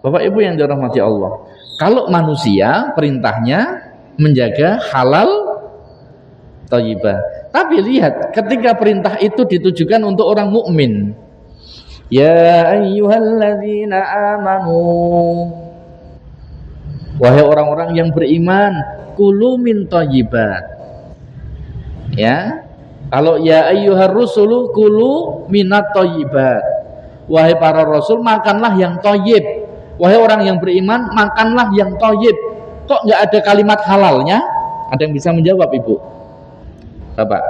Bapak Ibu yang dirahmati Allah, kalau manusia perintahnya menjaga halal thayyibah. Tapi lihat, ketika perintah itu ditujukan untuk orang mukmin, ya ayyuhalladzina amanu, wahai orang-orang yang beriman, kulu min thayyibat. Ya, kalau ya ayyuhar rusulu kulu minat thayyibat, wahai para rasul makanlah yang thayyib. Wahai orang yang beriman, makanlah yang thayyib. Kok nggak ada kalimat halalnya? Ada yang bisa menjawab, Ibu? Bapak?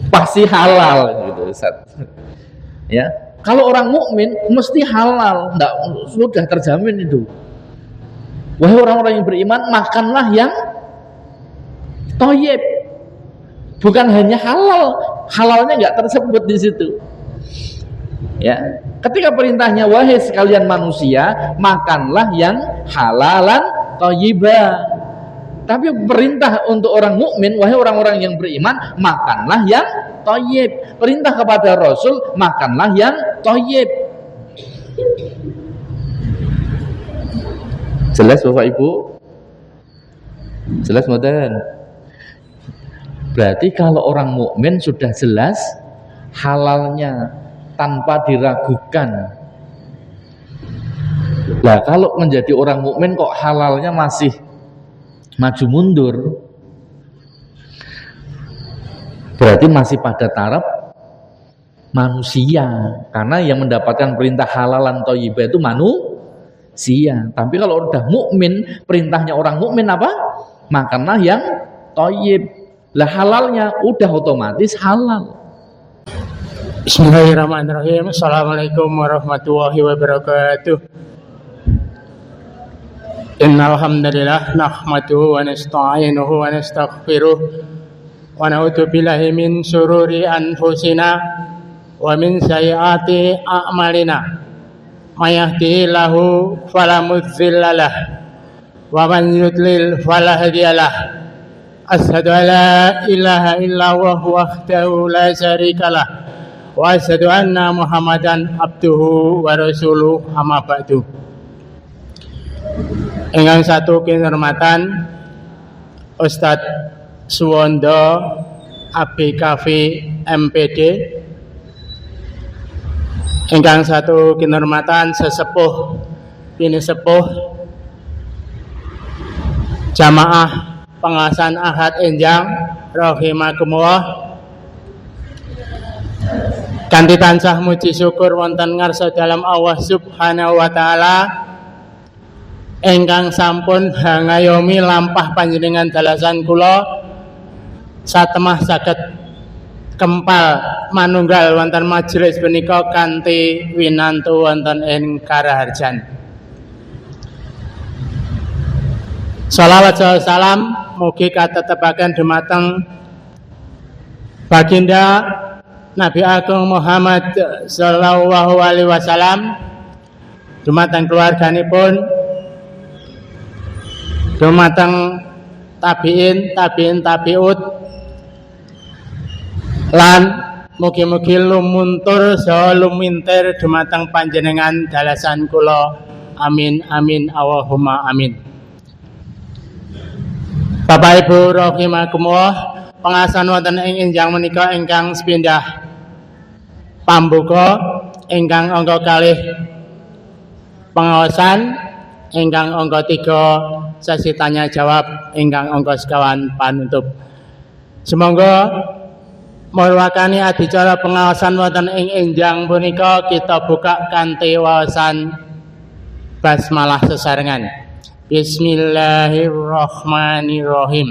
Pasti halal gitu, Ustaz. Ya, kalau orang mukmin mesti halal, enggak, sudah terjamin itu. Wahai orang-orang yang beriman, makanlah yang thayyib. Bukan hanya halal, halalnya enggak tersebut di situ. Ya, ketika perintahnya wahai sekalian manusia, makanlah yang halalan thayyibah. Tapi perintah untuk orang mukmin, wahai orang-orang yang beriman, makanlah yang thayyib. Perintah kepada Rasul, makanlah yang thayyib. Jelas Bapak Ibu? Jelas mboten? Berarti kalau orang mukmin sudah jelas halalnya tanpa diragukan. Lah kalau menjadi orang mukmin kok halalnya masih maju mundur, berarti masih pada taraf manusia, karena yang mendapatkan perintah halalan thayyibah itu manusia. Tapi kalau udah mukmin, perintahnya orang mukmin apa? Makanlah yang thayyib. Lah halalnya udah otomatis halal. Bismillahirrahmanirrahim. Assalamualaikum warahmatullahi wabarakatuh. Innal hamdalillah nahmaduhu wa nasta'inuhu wa nastaghfiruh wa na'udzu billahi min syururi anfusina wa min sayyiati a'malina. May yahdihillahu fala mudhillalah wa man yudlil fala hadiyalah. Asyhadu an la ilaha illallah wahdahu la syarikalah wa asyhadu anna Muhammadan abduhu wa rasuluh, amma ba'du. Ingkang satu kinurmatan Ustadz Suwondo ABKV MPD, ingkang satu kinurmatan sesepuh bini sepuh jamaah pengawasan Ahad Enjang rahimakumullah. Kanthi tansah muji syukur wonten ngarsa dalam Allah Subhanahu wa taala ingkang sampun hangayomi lampah panjenengan dalasan kula satemah saged kempal manunggal wonten majelis punika kanthi winantu wonten ing karaharjan. Shalawat salam mugi katetepaken dumateng Baginda Nabi Agung Muhammad sallallahu alaihi wasallam, dumateng keluarganipun, dumateng tabiin, tabiut, lan mugi-mugi lumuntur saha lumintir dumateng panjenengan dalasan kula. Amin amin Allahumma amin. Bapak Ibu rahimakumullah, pengasan wonten ing enjang menika ingkang sepindah pambuka ingkang angka kalih pengawasan, ingkang angka 3 sesi tanya jawab, ingkang angka sekawan panutup. Semoga marwakani adicara pengawasan wonten ing enjang punika kita buka kanthi wawasan basmalah sesarengan. Bismillahirrahmanirrahim.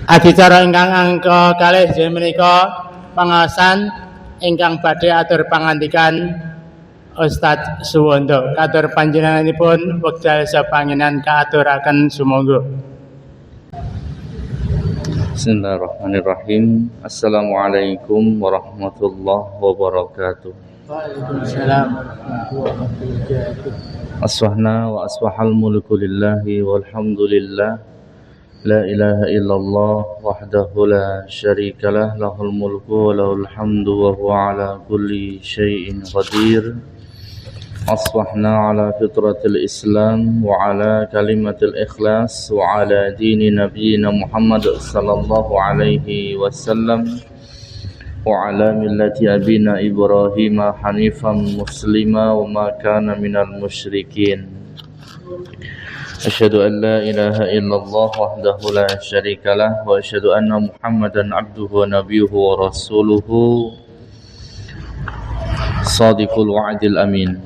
Adicara ingkang angka kalih menika pengawasan ingkang badhe atur pangandikan Ustadz Suwondo. Katur panjenenganipun wekdal sapangenan kaaturaken sumangga. Bismillahirrahmanirrahim. Assalamualaikum warahmatullahi wabarakatuh. Waalaikumsalam warahmatullahi wabarakatuh. Aswahna wa aswahal mulku lillahi walhamdulillah لا إله إلا الله وحده لا شريك له له الملك وله الحمد وهو على كل شيء قدير أصبحنا على فطرة الإسلام وعلى كلمة الإخلاص وعلى دين نبينا محمد صلى الله عليه وسلم وعلى ملة أبينا إبراهيم حنيفا مسلما وما كان من المشركين أشهد أن لا إله إلا الله وحده لا شريك له وأشهد أن محمدا عبده ونبيه ورسوله صادق الوعد الأمين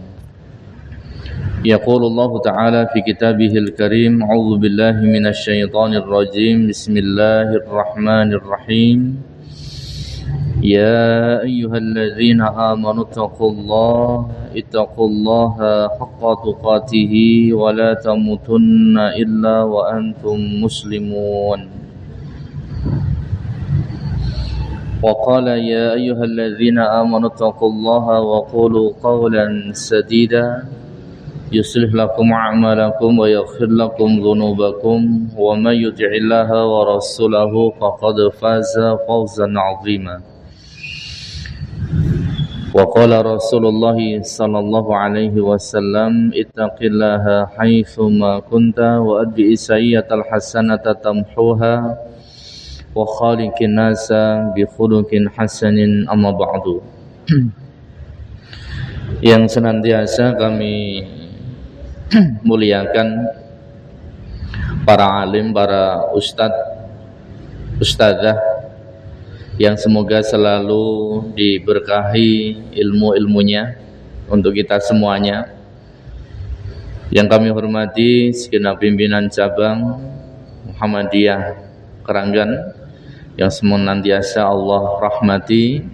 يقول الله تعالى في كتابه الكريم أعوذ بالله من الشيطان الرجيم بسم الله الرحمن الرحيم يا أيها الذين آمنوا اتقوا الله حق تقاته ولا تموتن إلا وأنتم مسلمون وقال يا أيها الذين آمنوا اتقوا الله وقولوا قولا سديدا يصلح لكم أعمالكم ويغفر لكم ذنوبكم ومن يطع الله ورسوله فقد فاز فوزا عظيما وقال رسول الله صلى الله عليه وسلم اتق الله حيثما كنت وأتبع السيئة الحسنة تمحوها وخالق الناس بخلق حسن أما بعد. Yang senantiasa kami muliakan para alim, para ustadzah yang semoga selalu diberkahi ilmu-ilmunya untuk kita semuanya. Yang kami hormati segenap pimpinan cabang Muhammadiyah Keranggan yang senantiasa Allah rahmati,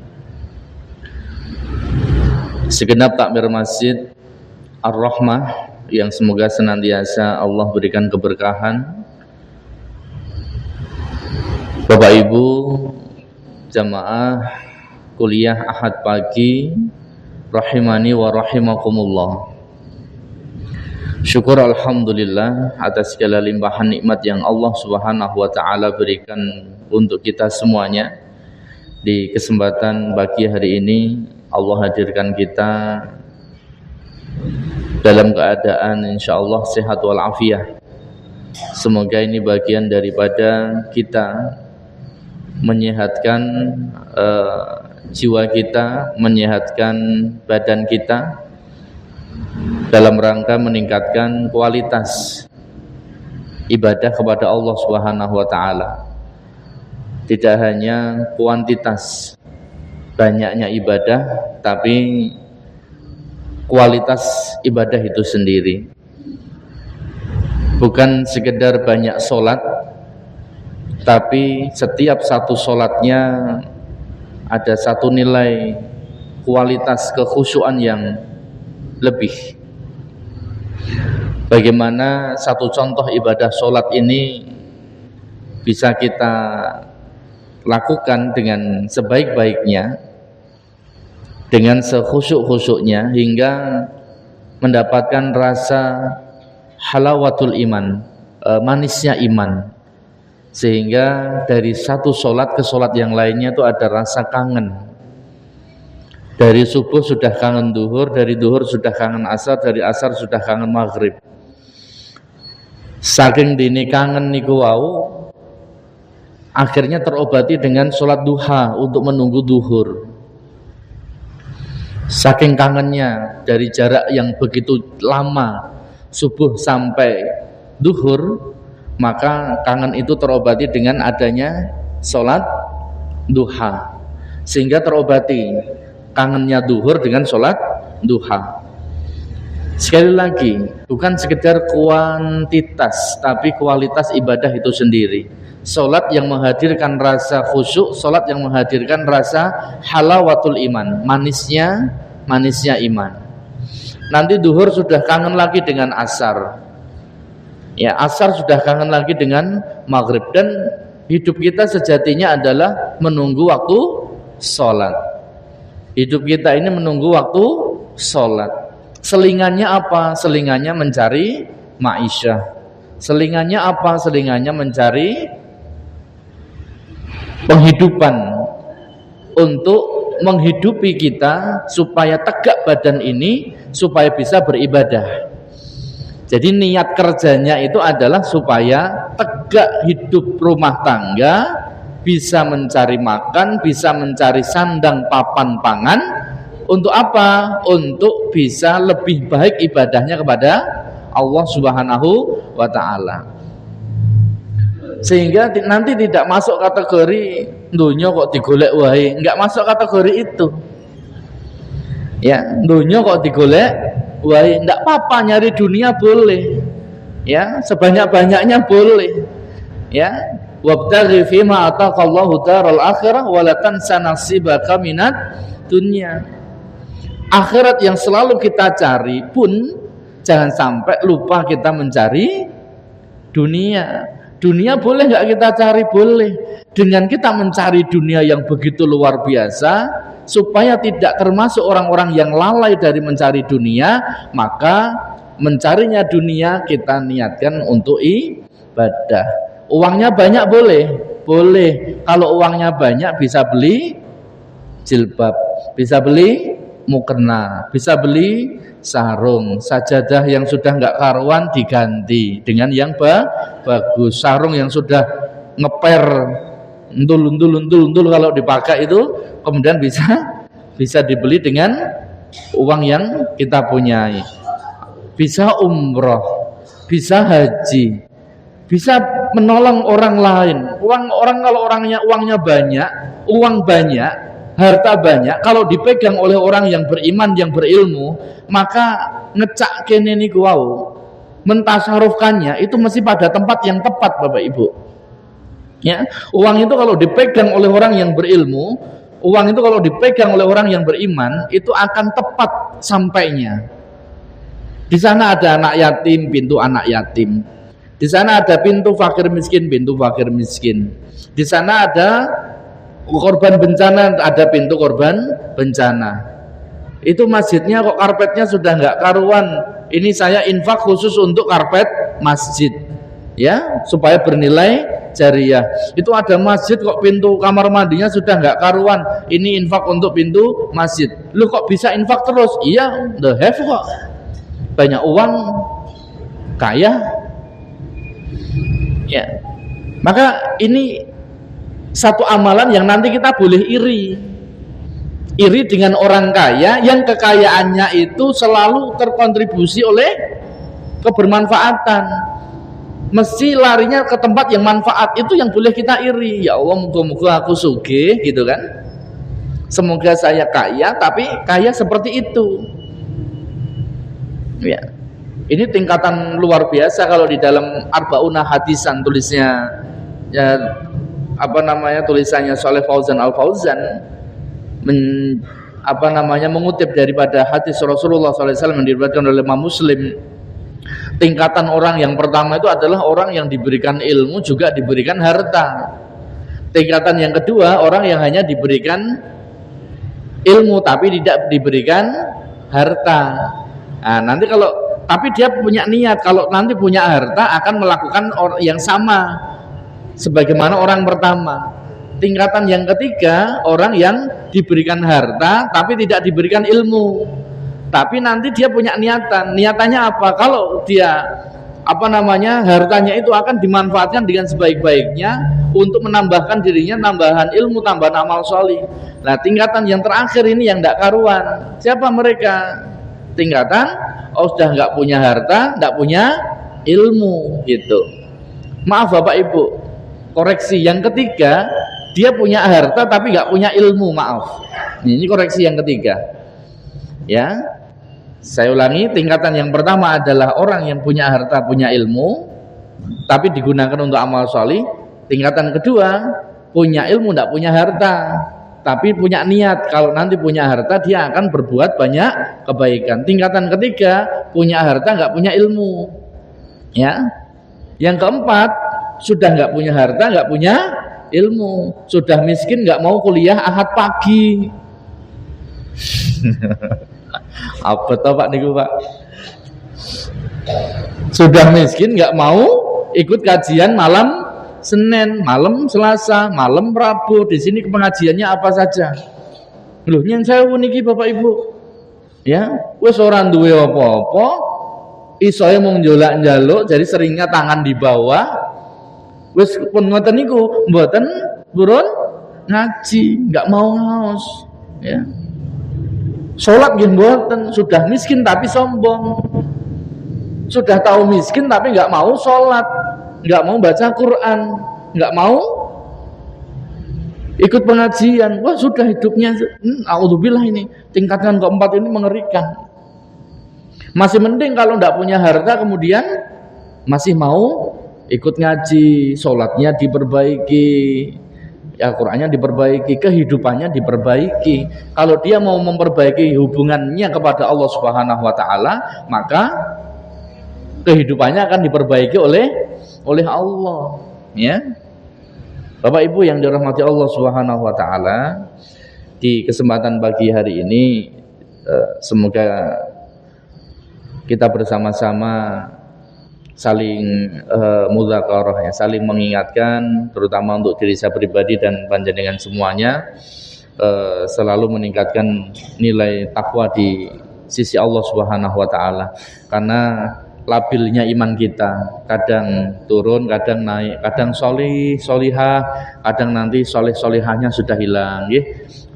segenap takmir masjid Ar-Rahmah yang semoga senantiasa Allah berikan keberkahan, Bapak Ibu jamaah kuliah Ahad pagi rahimani wa rahimakumullah. Syukur alhamdulillah atas segala limpahan nikmat yang Allah Subhanahu wa taala berikan untuk kita semuanya. Di kesempatan pagi hari ini Allah hadirkan kita dalam keadaan insyaallah sehat walafiat. Semoga ini bagian daripada kita menyehatkan jiwa kita, menyehatkan badan kita dalam rangka meningkatkan kualitas ibadah kepada Allah Subhanahu wa taala. Tidak hanya kuantitas banyaknya ibadah, tapi kualitas ibadah itu sendiri. Bukan sekedar banyak sholat, tapi setiap satu sholatnya ada satu nilai kualitas kekhusyuan yang lebih. Bagaimana satu contoh ibadah sholat ini bisa kita lakukan dengan sebaik-baiknya, dengan sekhusyuk-khusyuknya, hingga mendapatkan rasa halawatul iman, manisnya iman, sehingga dari satu sholat ke sholat yang lainnya itu ada rasa kangen. Dari subuh sudah kangen duhur, dari duhur sudah kangen asar, dari asar sudah kangen maghrib. Saking dini kangen niku wau, akhirnya terobati dengan sholat duha untuk menunggu duhur. Saking kangennya dari jarak yang begitu lama, subuh sampai duhur, maka kangen itu terobati dengan adanya sholat duha, sehingga terobati kangennya duhur dengan sholat duha. Sekali lagi, bukan sekedar kuantitas, tapi kualitas ibadah itu sendiri. Sholat yang menghadirkan rasa khusyuk, sholat yang menghadirkan rasa halawatul iman, manisnya iman. Nanti duhur sudah kangen lagi dengan asar, ya asar sudah kangen lagi dengan maghrib. Dan hidup kita sejatinya adalah menunggu waktu sholat. Hidup kita ini menunggu waktu sholat. Selingannya apa? Selingannya mencari ma'isyah, Selingannya apa? Selingannya mencari penghidupan untuk menghidupi kita supaya tegak badan ini, supaya bisa beribadah. Jadi niat kerjanya itu adalah supaya tegak hidup rumah tangga, bisa mencari makan, bisa mencari sandang papan pangan. Untuk apa? Untuk bisa lebih baik ibadahnya kepada Allah Subhanahu wa ta'ala. Sehingga nanti tidak masuk kategori dunya kok digolek wae, enggak masuk kategori itu. Ya, dunya kok digolek wae, enggak apa-apa, nyari dunia boleh. Ya, sebanyak-banyaknya boleh. Ya, wabtaghi fima ataqallahu daral akhirah wa la tansa nasibaka minad dunya. Akhirat yang selalu kita cari pun jangan sampai lupa kita mencari dunia. Dunia boleh nggak kita cari? Boleh. Dengan kita mencari dunia yang begitu luar biasa, supaya tidak termasuk orang-orang yang lalai dari mencari dunia, maka mencarinya dunia kita niatkan untuk ibadah. Uangnya banyak boleh? Boleh. Kalau uangnya banyak bisa beli jilbab, bisa beli mukena, bisa beli sarung, sajadah yang sudah nggak karuan diganti dengan yang bagus, sarung yang sudah ngeper untul kalau dipakai itu kemudian bisa dibeli dengan uang yang kita punyai. Bisa umroh, bisa haji, bisa menolong orang lain. Orang kalau uangnya banyak, uang banyak, harta banyak, kalau dipegang oleh orang yang beriman, yang berilmu, maka ngecak kene niku wau, mentasarufkannya itu mesti pada tempat yang tepat, Bapak Ibu. Ya, uang itu kalau dipegang oleh orang yang berilmu, uang itu kalau dipegang oleh orang yang beriman, itu akan tepat sampainya. Di sana ada anak yatim, pintu anak yatim. Di sana ada pintu fakir miskin, pintu fakir miskin. Di sana ada korban bencana, ada pintu korban bencana. Itu masjidnya kok karpetnya sudah nggak karuan. Ini saya infak khusus untuk karpet masjid, ya, supaya bernilai jariah. Itu ada masjid kok pintu kamar mandinya sudah nggak karuan. Ini infak untuk pintu masjid. Lu kok bisa infak terus? Iya, the have kok. Banyak uang, kaya. Ya, maka ini satu amalan yang nanti kita boleh iri dengan orang kaya yang kekayaannya itu selalu terkontribusi oleh kebermanfaatan, mesti larinya ke tempat yang manfaat. Itu yang boleh kita iri. Ya Allah, moga-moga aku sugih gitu kan, semoga saya kaya, tapi kaya seperti itu. Ya, ini tingkatan luar biasa. Kalau di dalam Arba'una Hadisan tulisnya ya, tulisannya Shalih Fauzan Al-Fauzan mengutip daripada hadis Rasulullah SAW yang diriwayatkan oleh Imam Muslim. Tingkatan orang yang pertama itu adalah orang yang diberikan ilmu juga diberikan harta. Tingkatan yang kedua orang yang hanya diberikan ilmu tapi tidak diberikan harta. Nah, nanti tapi dia punya niat kalau nanti punya harta akan melakukan yang sama sebagaimana orang pertama. Tingkatan yang ketiga orang yang diberikan harta tapi tidak diberikan ilmu, tapi nanti dia punya niatannya apa? Kalau dia hartanya itu akan dimanfaatkan dengan sebaik-baiknya untuk menambahkan dirinya, tambahan ilmu, tambahan amal sholih. Nah, tingkatan yang terakhir ini yang tidak karuan. Siapa mereka? Tingkatan sudah nggak punya harta, nggak punya ilmu gitu. Maaf Bapak Ibu, koreksi yang ketiga, dia punya harta tapi nggak punya ilmu. Maaf, ini koreksi yang ketiga. Ya, saya ulangi, tingkatan yang pertama adalah orang yang punya harta, punya ilmu, tapi digunakan untuk amal sholih. Tingkatan kedua, punya ilmu, tidak punya harta, tapi punya niat. Kalau nanti punya harta, dia akan berbuat banyak kebaikan. Tingkatan ketiga, punya harta, nggak punya ilmu. Ya, yang keempat, sudah nggak punya harta, nggak punya ilmu, sudah miskin, nggak mau kuliah Ahad pagi. Apa toh Pak niku Pak? Sudah miskin nggak mau ikut kajian malam Senin, malam Selasa, malam Rabu. Di sini pengajiannya apa saja. Loh, nyun sewu niki Bapak Ibu. Ya, wis ora duwe apa-apa, isoe mung njolak-njaluk, jadi seringnya tangan di bawah. Wis pun ngoten niku, mboten purun ngaji, enggak mau ngaos, ya. Salat nggih mboten, sudah miskin tapi sombong. Sudah tahu miskin tapi enggak mau salat, enggak mau baca Quran, enggak mau ikut pengajian. Wah, sudah hidupnya auzubillah, ini tingkatan keempat ini mengerikan. Masih mending kalau enggak punya harta kemudian masih mau ikut ngaji, sholatnya diperbaiki, ya Qur'annya diperbaiki, kehidupannya diperbaiki. Kalau dia mau memperbaiki hubungannya kepada Allah Subhanahu wa taala, maka kehidupannya akan diperbaiki oleh Allah, ya. Bapak Ibu yang dirahmati Allah Subhanahu wa taala, di kesempatan pagi hari ini semoga kita bersama-sama saling mudzakarah, ya, saling mengingatkan, terutama untuk diri saya pribadi dan panjenengan semuanya, selalu meningkatkan nilai takwa di sisi Allah Subhanahu wa taala. Karena labilnya iman kita, kadang turun, kadang naik, kadang solihah, kadang nanti solihahnya sudah hilang, ya.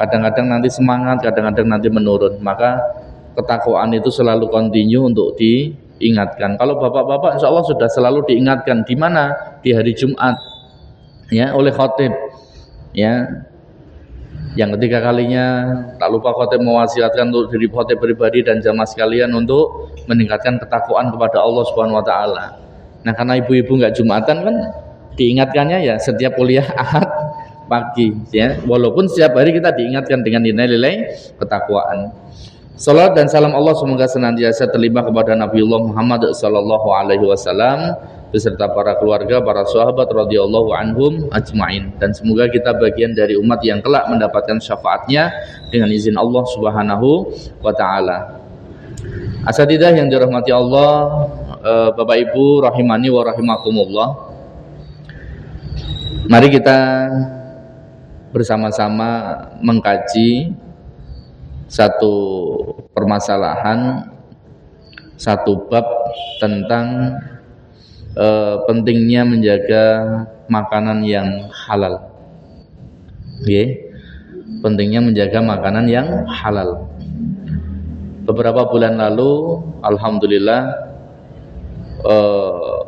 Kadang-kadang nanti semangat, kadang-kadang nanti menurun. Maka ketakwaan itu selalu continue untuk diingatkan. Kalau bapak-bapak insya Allah sudah selalu diingatkan. Di mana? Di hari Jumat, ya, oleh khotib, ya. Yang ketiga kalinya, tak lupa khotib mewasiatkan untuk diri khotib pribadi dan jamaah sekalian untuk meningkatkan ketakwaan kepada Allah Subhanahu wa taala. Nah, karena ibu-ibu enggak Jumatan kan diingatkannya ya setiap kuliah Ahad pagi, ya. Walaupun setiap hari kita diingatkan dengan nilai-nilai ketakwaan. Salat dan salam Allah semoga senantiasa terlimpah kepada Nabiullah Muhammad sallallahu alaihi wasallam beserta para keluarga, para sahabat radhiyallahu anhum ajmain, dan semoga kita bagian dari umat yang kelak mendapatkan syafaatnya dengan izin Allah Subhanahu wa taala. Asatidzah yang dirahmati Allah, Bapak Ibu rahimani wa rahimakumullah. Mari kita bersama-sama mengkaji satu permasalahan, satu bab tentang pentingnya menjaga makanan yang halal. Okay. Pentingnya menjaga makanan yang halal. Beberapa bulan lalu, alhamdulillah,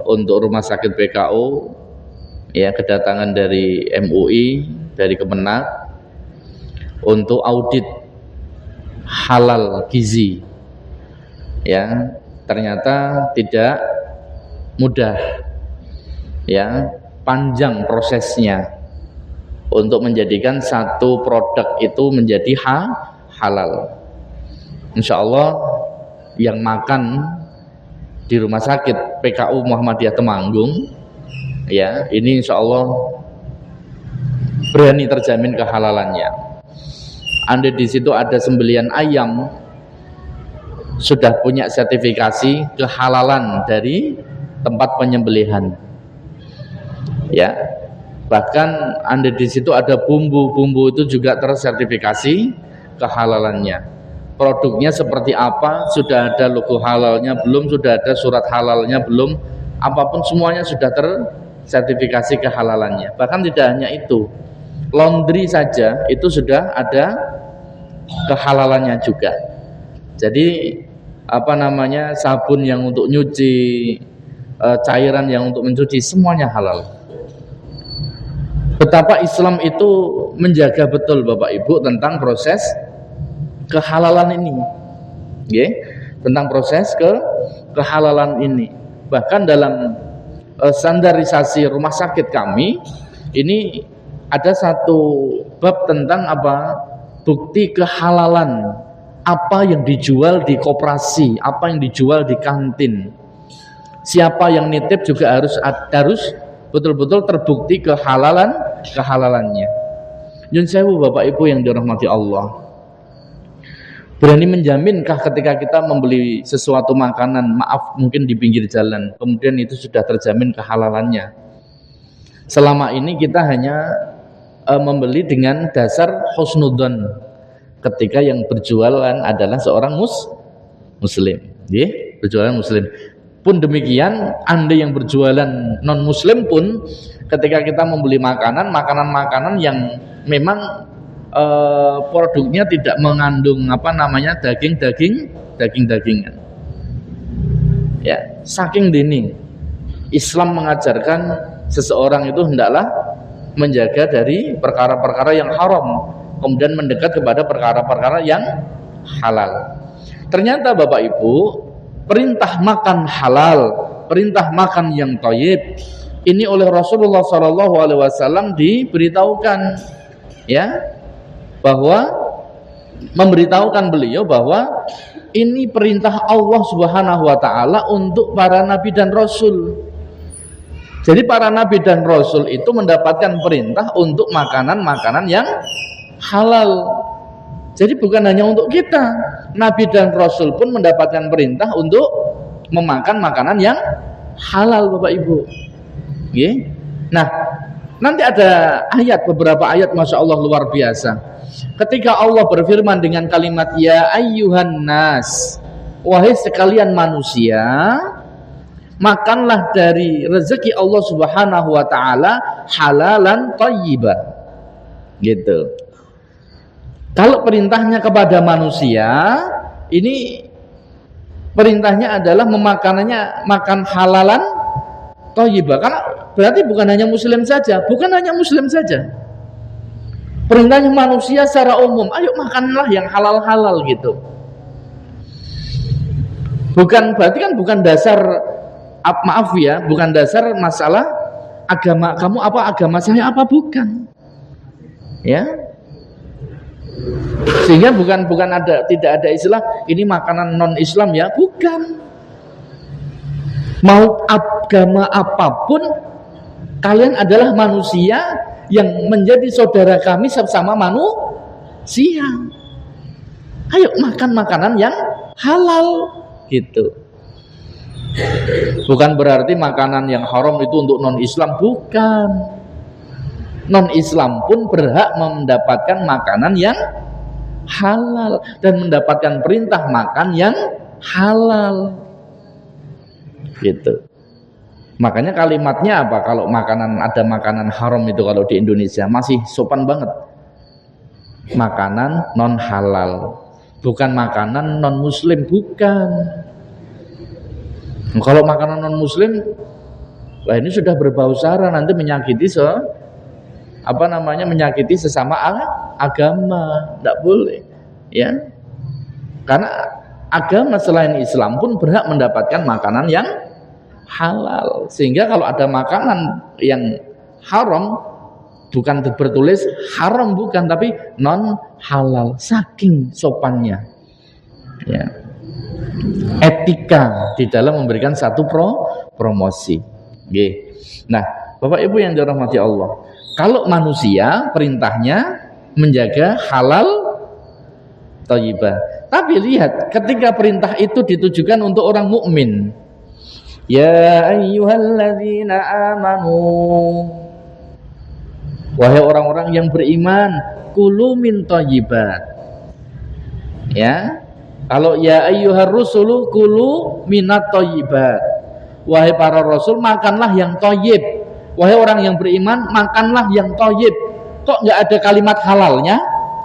untuk rumah sakit PKU, ya, kedatangan dari MUI, dari Kemenak untuk audit halal gizi, ya. Ternyata tidak mudah, ya, panjang prosesnya untuk menjadikan satu produk itu menjadi halal. Insya Allah yang makan di rumah sakit PKU Muhammadiyah Temanggung, ya, ini insya Allah berani terjamin kehalalannya. Anda di situ ada sembelian ayam, sudah punya sertifikasi kehalalan dari tempat penyembelihan, ya. Bahkan Anda di situ ada bumbu itu juga tersertifikasi kehalalannya. Produknya seperti apa, sudah ada logo halalnya belum, sudah ada surat halalnya belum, apapun semuanya sudah tersertifikasi kehalalannya. Bahkan tidak hanya itu, laundry saja itu sudah ada kehalalannya juga. Jadi sabun yang untuk nyuci, cairan yang untuk mencuci, semuanya halal. Betapa Islam itu menjaga betul Bapak Ibu tentang proses kehalalan ini, okay? Tentang proses kehalalan ini. Bahkan dalam standarisasi rumah sakit kami ini ada satu bab tentang bukti kehalalan, apa yang dijual di koperasi, apa yang dijual di kantin, siapa yang nitip juga harus betul-betul terbukti kehalalannya. Nyun sewu Bapak Ibu yang dirahmati Allah, Berani menjaminkah ketika kita membeli sesuatu makanan, maaf mungkin di pinggir jalan, kemudian itu sudah terjamin kehalalannya? Selama ini kita hanya membeli dengan dasar husnudzon ketika yang berjualan adalah seorang muslim, berjualan muslim. Pun demikian, Anda yang berjualan non muslim pun ketika kita membeli makanan yang memang produknya tidak mengandung daging-dagingan. Ya, saking dini Islam mengajarkan seseorang itu hendaklah menjaga dari perkara-perkara yang haram, kemudian mendekat kepada perkara-perkara yang halal. Ternyata Bapak Ibu, perintah makan halal, perintah makan yang thayyib ini oleh Rasulullah SAW diberitahukan, ya, bahwa memberitahukan beliau bahwa ini perintah Allah Subhanahu wa taala untuk para nabi dan rasul. Jadi para nabi dan rasul itu mendapatkan perintah untuk makanan-makanan yang halal. Jadi bukan hanya untuk kita, nabi dan rasul pun mendapatkan perintah untuk memakan makanan yang halal, Bapak Ibu. Nah, nanti ada beberapa ayat Masya Allah luar biasa. Ketika Allah berfirman dengan kalimat ya ayyuhan nas, wahai sekalian manusia, makanlah dari rezeki Allah Subhanahu wa taala halalan thayyiban. Gitu. Kalau perintahnya kepada manusia, ini perintahnya adalah makan halalan thayyibah. Karena berarti bukan hanya muslim saja. Perintahnya manusia secara umum, ayo makanlah yang halal-halal gitu. Berarti kan bukan dasar, bukan dasar masalah agama kamu apa, agama saya apa, bukan. Ya. Sehingga tidak ada istilah ini makanan non-Islam, ya, bukan. Mau agama apapun, kalian adalah manusia yang menjadi saudara kami sesama manusia. Ayo makan makanan yang halal gitu. Bukan berarti makanan yang haram itu untuk non-Islam, bukan. Non-Islam pun berhak mendapatkan makanan yang halal dan mendapatkan perintah makan yang halal gitu. Makanya kalimatnya apa? Kalau ada makanan haram itu kalau di Indonesia masih sopan banget. Makanan non halal, bukan makanan non muslim, bukan. Kalau makanan non muslim, wah ini sudah berbau sara, nanti menyakiti menyakiti sesama agama, tidak boleh, ya. Karena agama selain Islam pun berhak mendapatkan makanan yang halal. Sehingga kalau ada makanan yang haram, bukan bertulis haram, bukan, tapi non halal, saking sopannya, ya, etika di dalam memberikan satu promosi. Nah, Bapak Ibu yang dirahmati Allah, kalau manusia perintahnya menjaga halal thayyibah, tapi lihat ketika perintah itu ditujukan untuk orang mukmin, ya ayyuhalladzina amanu, wahai orang-orang yang beriman, kulu min thayyibat. Ya. Kalau ya ayyuhar rusulu kulu minat thayyibat. Wahai para rasul, makanlah yang thayyib. Wahai orang yang beriman, makanlah yang thayyib. Kok enggak ada kalimat halalnya?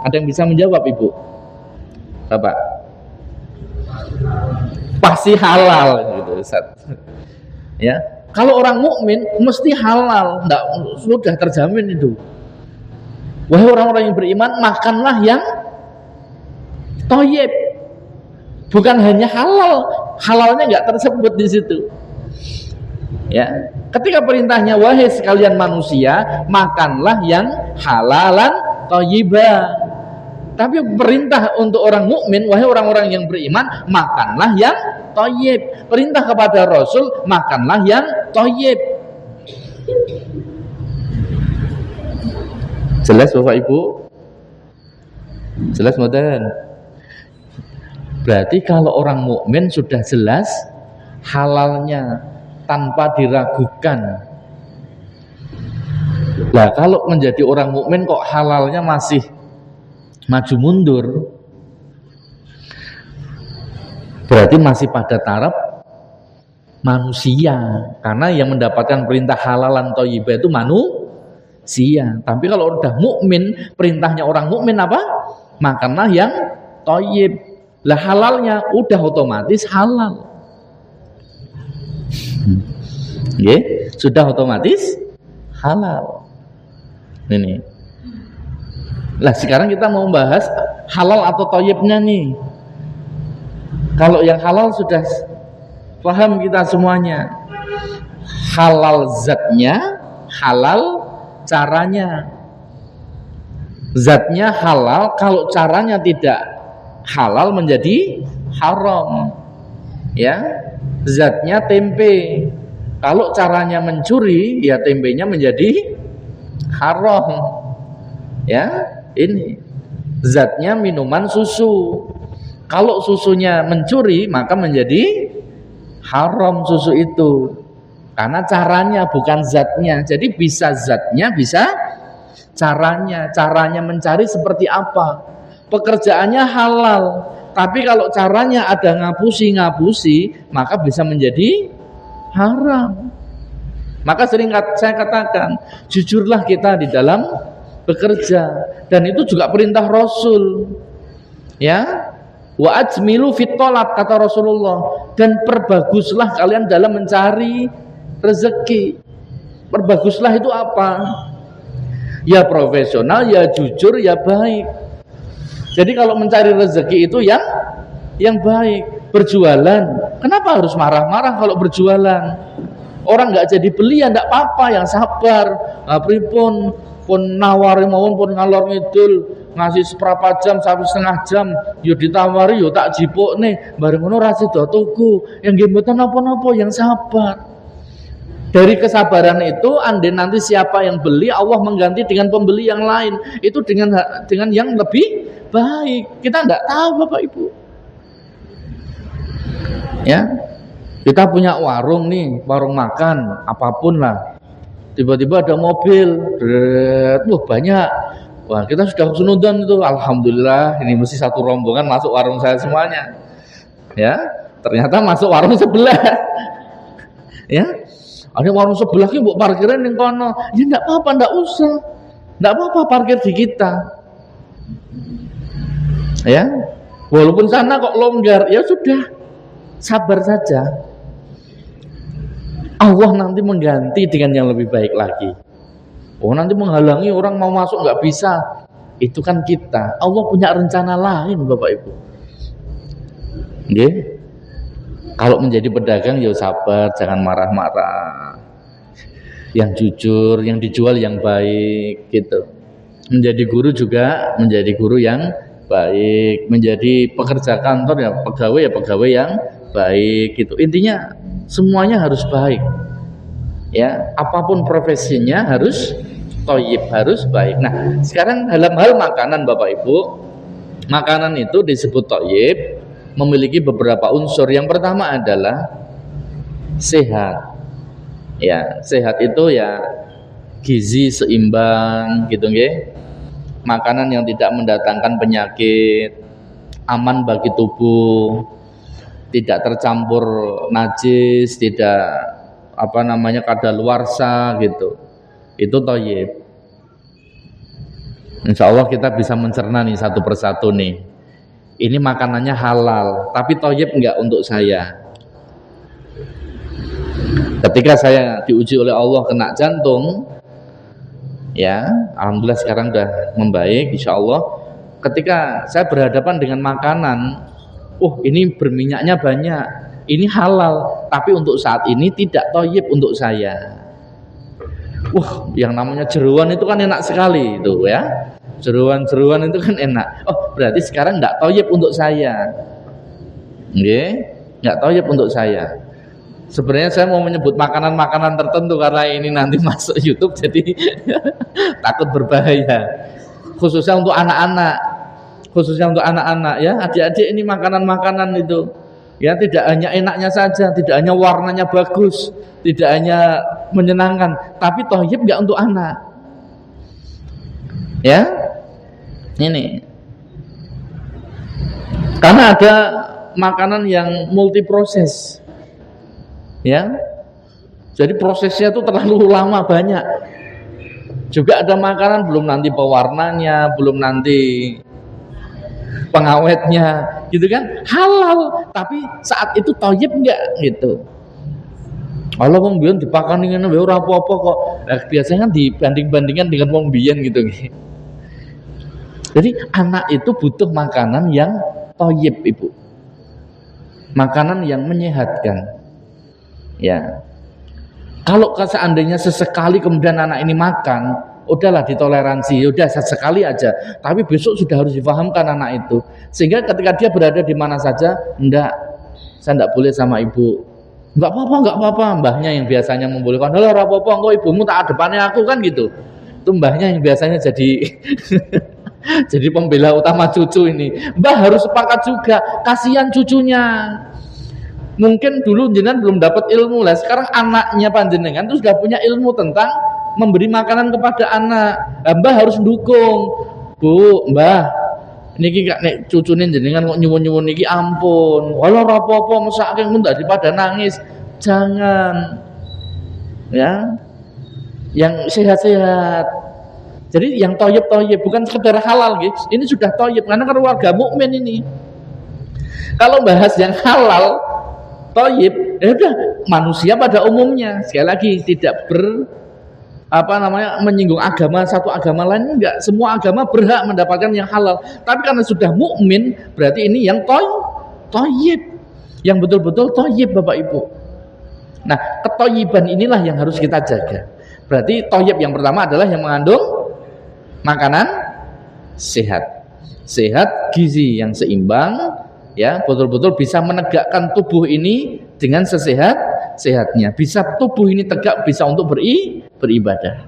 Ada yang bisa menjawab, Ibu? Bapak? Pasti halal gitu, Ustaz. Ya, kalau orang mukmin mesti halal, enggak, sudah terjamin itu. Wahai orang-orang yang beriman, makanlah yang thayyib. Bukan hanya halal, halalnya enggak tersebut di situ. Ya, ketika perintahnya wahai sekalian manusia, makanlah yang halalan thayyibah. Tapi perintah untuk orang mukmin, wahai orang-orang yang beriman, makanlah yang thayyib. Perintah kepada Rasul, makanlah yang thayyib. Jelas Bapak Ibu? Jelas modern. Berarti kalau orang mukmin sudah jelas halalnya tanpa diragukan. Nah, kalau menjadi orang mukmin kok halalnya masih maju mundur, berarti masih pada taraf manusia. Karena yang mendapatkan perintah halalan thayyibah itu manusia. Tapi kalau udah mukmin, perintahnya orang mukmin apa? Makanlah yang thayyib. Lah halalnya udah otomatis halal. Sudah otomatis halal. Ini. Lah sekarang kita mau bahas halal atau thayyibnya nih. Kalau yang halal sudah paham kita semuanya. Halal zatnya, halal caranya. Zatnya halal, kalau caranya tidak halal menjadi haram. Ya, zatnya tempe. Kalau caranya mencuri, ya tempenya menjadi haram. Ya, ini zatnya minuman susu. Kalau susunya mencuri, maka menjadi haram susu itu. Karena caranya bukan zatnya. Jadi bisa zatnya, bisa caranya. Caranya mencari seperti apa? Pekerjaannya halal, tapi kalau caranya ada ngapusi, maka bisa menjadi haram. Maka sering saya katakan, jujurlah kita di dalam bekerja, dan itu juga perintah Rasul. Ya, wa ajmilu fit thalab, kata Rasulullah, dan perbaguslah kalian dalam mencari rezeki. Perbaguslah itu apa? Ya profesional, ya jujur, ya baik. Jadi kalau mencari rezeki itu yang baik. Berjualan, kenapa harus marah-marah kalau berjualan? Orang nggak jadi beli ya nggak apa-apa, yang sabar. Pripun pun nawari mawon pun ngalor ngidul ngasih seperempat jam sampai setengah jam, yo ditawari yo tak jipuk nih, bareng ngono ra sida tuku. Yang nggih mboten napa-napa, yang sabar. Dari kesabaran itu, andai nanti siapa yang beli, Allah mengganti dengan pembeli yang lain. Itu dengan yang lebih baik. Kita tidak tahu Bapak Ibu. Ya, kita punya warung nih, warung makan, apapun lah. Tiba-tiba ada mobil, banyak. Wah, kita sudah sunudon itu, alhamdulillah. Ini mesti satu rombongan masuk warung saya semuanya. Ya, ternyata masuk warung sebelah. Ya. Ada warung sebelah ki mbok parkirin ning kono. Ya enggak apa-apa, enggak usah. Enggak apa-apa parkir di kita. Ya. Walaupun sana kok longgar, ya sudah. Sabar saja. Allah nanti mengganti dengan yang lebih baik lagi. Oh, nanti menghalangi orang mau masuk enggak bisa. Itu kan kita. Allah punya rencana lain, Bapak Ibu. Nggih. Kalau menjadi pedagang ya sabar, jangan marah-marah. Yang jujur, yang dijual yang baik gitu. Menjadi guru juga menjadi guru yang baik, menjadi pekerja kantor ya pegawai yang baik gitu. Intinya semuanya harus baik. Ya, apapun profesinya harus thayyib, harus baik. Nah, sekarang dalam hal makanan Bapak Ibu, makanan itu disebut thayyib memiliki beberapa unsur. Yang pertama adalah sehat. Ya, sehat itu ya gizi seimbang gitu nggih. Makanan yang tidak mendatangkan penyakit, aman bagi tubuh, tidak tercampur najis, tidak kadaluarsa gitu. Itu thayyib. Insya Allah kita bisa mencerna nih satu persatu nih. Ini makanannya halal, tapi thayyib enggak untuk saya. Ketika saya diuji oleh Allah kena jantung, ya, alhamdulillah sekarang udah membaik, insya Allah. Ketika saya berhadapan dengan makanan, ini berminyaknya banyak, ini halal, tapi untuk saat ini tidak thayyib untuk saya. Yang namanya jeruan itu kan enak sekali itu ya. Jeruan-jeruan itu kan enak. Berarti sekarang enggak thayyib untuk saya. Nggih, enggak thayyib untuk saya. Sebenarnya saya mau menyebut makanan-makanan tertentu karena ini nanti masuk YouTube jadi takut berbahaya. Khususnya untuk anak-anak. khususnya untuk anak-anak ya, adik-adik ini makanan-makanan itu ya tidak hanya enaknya saja, tidak hanya warnanya bagus, tidak hanya menyenangkan, tapi thayyib enggak untuk anak. Ya. Ini. Karena ada makanan yang multiproses. Ya. Jadi prosesnya itu terlalu lama banyak. Juga ada makanan belum nanti pewarnanya, belum nanti pengawetnya, gitu kan? Halal, tapi saat itu thayyib enggak gitu. Allah wong biyen dipakani ngene wae ora apa-apa kok. Nah, biasanya kan dibanding-bandingkan dengan wong biyen gitu. Jadi anak itu butuh makanan yang thayyib, Ibu. Makanan yang menyehatkan. Ya. Kalau seandainya sesekali kemudian anak ini makan, udahlah ditoleransi, udah sesekali aja. Tapi besok sudah harus difahamkan anak itu. Sehingga ketika dia berada di mana saja, enggak, saya enggak boleh sama ibu. Enggak apa-apa, mbahnya yang biasanya membolehkan. Lah ora apa-apa, engko ibumu tak depannya aku kan gitu. Itu mbahnya yang biasanya jadi jadi pembela utama cucu ini. Mbah harus sepakat juga, kasihan cucunya. Mungkin dulu jenengan belum dapat ilmu lah, sekarang anaknya panjenengan itu sudah punya ilmu tentang memberi makanan kepada anak. Mbah harus dukung. Bu, Mbah, niki nek cucune jenengan kok nyuwun-nyuwun niki ampun. Walau apa-apa mesake ngono daripada nangis. Jangan. Ya. Yang sehat-sehat. Jadi yang thayyib bukan sekedar halal gitu. Ini sudah thayyib karena keluarga mukmin ini. Kalau bahas yang halal thayyib, ya udah manusia pada umumnya. Sekali lagi tidak menyinggung agama satu agama lain, enggak. Semua agama berhak mendapatkan yang halal. Tapi karena sudah mukmin, berarti ini yang thayyib. Yang betul-betul thayyib, Bapak Ibu. Nah, kethayyiban inilah yang harus kita jaga. Berarti thayyib yang pertama adalah yang mengandung makanan sehat. Sehat, gizi yang seimbang, ya, betul-betul bisa menegakkan tubuh ini dengan sehatnya. Bisa tubuh ini tegak, bisa untuk beribadah.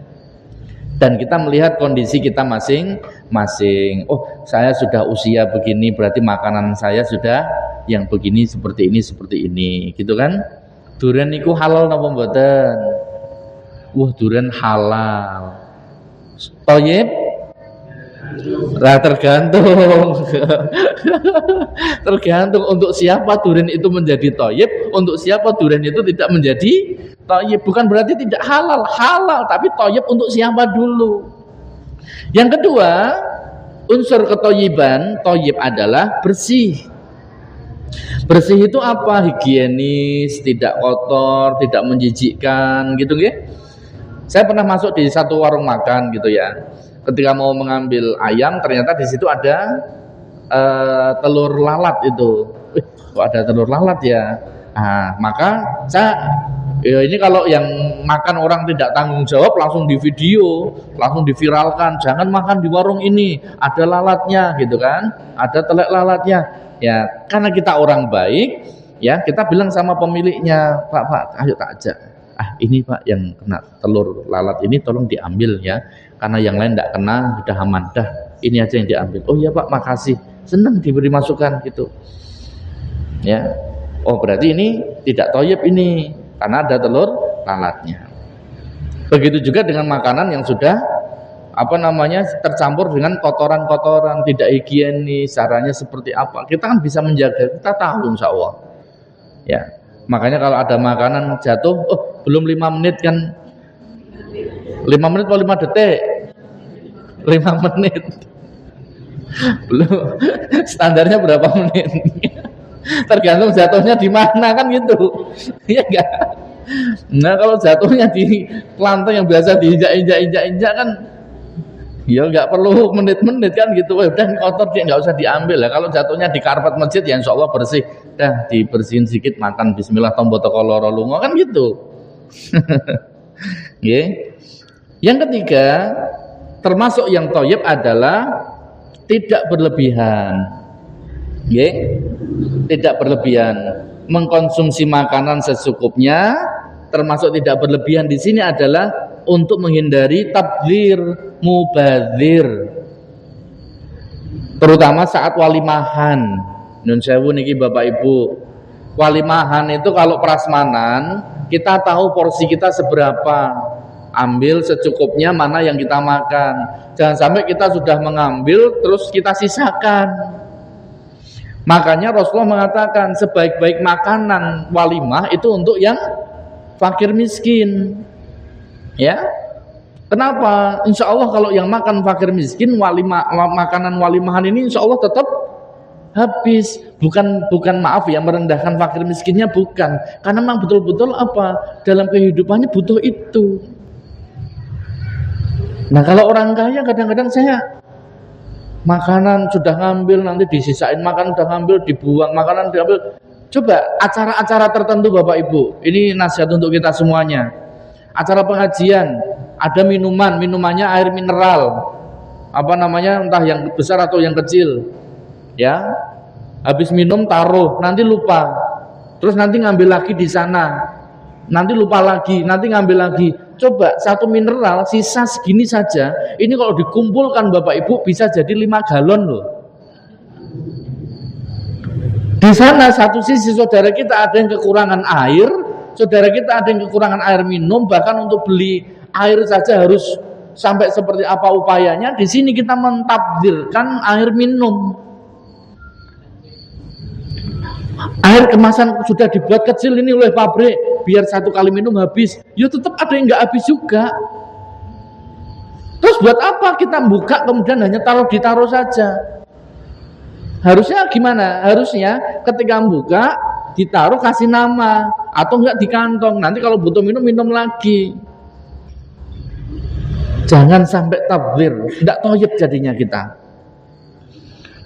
Dan kita melihat kondisi kita masing-masing. Oh, saya sudah usia begini, berarti makanan saya sudah yang begini, seperti ini, gitu kan? Durian niku halal napa mboten? Wah, durian halal. Thayyib? Nah, tergantung. Tergantung untuk siapa durian itu menjadi thayyib, untuk siapa durian itu tidak menjadi thayyib. Bukan berarti tidak halal, tapi thayyib untuk siapa dulu. Yang kedua, unsur kethayyiban, thayyib adalah bersih. Bersih itu apa? Higienis, tidak kotor, tidak menjijikkan, gitu nggih. Saya pernah masuk di satu warung makan gitu ya. Ketika mau mengambil ayam, ternyata di situ ada telur lalat itu. Kok ada telur lalat ya? Nah, maka ya ini kalau yang makan orang tidak tanggung jawab langsung di video, langsung diviralkan. Jangan makan di warung ini, ada lalatnya gitu kan? Ada telek lalatnya. Ya, karena kita orang baik, ya kita bilang sama pemiliknya, Pak, ayo tak ajak. Ini Pak yang kena telur lalat ini tolong diambil ya, karena yang lain tidak kena, sudah aman dah, ini aja yang diambil. Oh iya Pak, makasih, senang diberi masukan gitu ya. Oh berarti ini tidak thayyib ini karena ada telur lalatnya. Begitu juga dengan makanan yang sudah tercampur dengan kotoran-kotoran, tidak higienis, caranya seperti apa, kita kan bisa menjaga, kita tahu insya Allah ya. Makanya kalau ada makanan jatuh, belum 5 menit kan, 5 menit atau 5 detik, 5 menit belum, standarnya berapa menit tergantung jatuhnya di mana kan gitu ya enggak. Nah kalau jatuhnya di lantai yang biasa diinjak-injak kan ya enggak perlu menit-menit kan gitu. Udah kotor dia enggak usah diambil lah. Kalau jatuhnya di karpet masjid ya insya Allah bersih, dah dibersihin sedikit, makan bismillah tombo toko loro lunga kan gitu. Okay. Yang ketiga, termasuk yang thayyib adalah tidak berlebihan. Okay. Tidak berlebihan, mengkonsumsi makanan secukupnya. Termasuk tidak berlebihan di sini adalah untuk menghindari tabdzir, mubadzir. terutama saat walimahan. Nun sewu niki Bapak Ibu, walimahan itu kalau prasmanan kita tahu porsi kita seberapa, ambil secukupnya mana yang kita makan. Jangan sampai kita sudah mengambil terus kita sisakan. Makanya Rasulullah mengatakan sebaik-baik makanan walimah itu untuk yang fakir miskin. Ya, kenapa? Insya Allah kalau yang makan fakir miskin, makanan walimahan ini insya Allah tetap habis. Bukan maaf ya merendahkan fakir miskinnya, bukan, karena memang betul-betul apa dalam kehidupannya butuh itu. Nah kalau orang kaya kadang-kadang saya makanan sudah ngambil nanti disisain, makanan sudah ngambil dibuang, makanan diambil. Coba acara-acara tertentu Bapak Ibu, ini nasihat untuk kita semuanya. Acara pengajian ada minumannya air mineral, apa namanya, entah yang besar atau yang kecil, ya. Habis minum taruh, nanti lupa, terus nanti ngambil lagi di sana, nanti lupa lagi, nanti ngambil lagi. Coba satu mineral sisa segini saja, ini kalau dikumpulkan Bapak Ibu bisa jadi 5 galon loh. Di sana satu sisi saudara kita ada yang kekurangan air, saudara kita ada yang kekurangan air minum, bahkan untuk beli air saja harus sampai seperti apa upayanya. Di sini kita mentakdirkan air minum. Air kemasan sudah dibuat kecil ini oleh pabrik, biar satu kali minum habis. Ya tetap ada yang nggak habis juga. Terus buat apa kita buka kemudian hanya ditaruh saja? Harusnya gimana? Harusnya ketika buka ditaruh kasih nama atau enggak di kantong. Nanti kalau butuh minum lagi. Jangan sampai tabdzir, tidak toyib jadinya kita.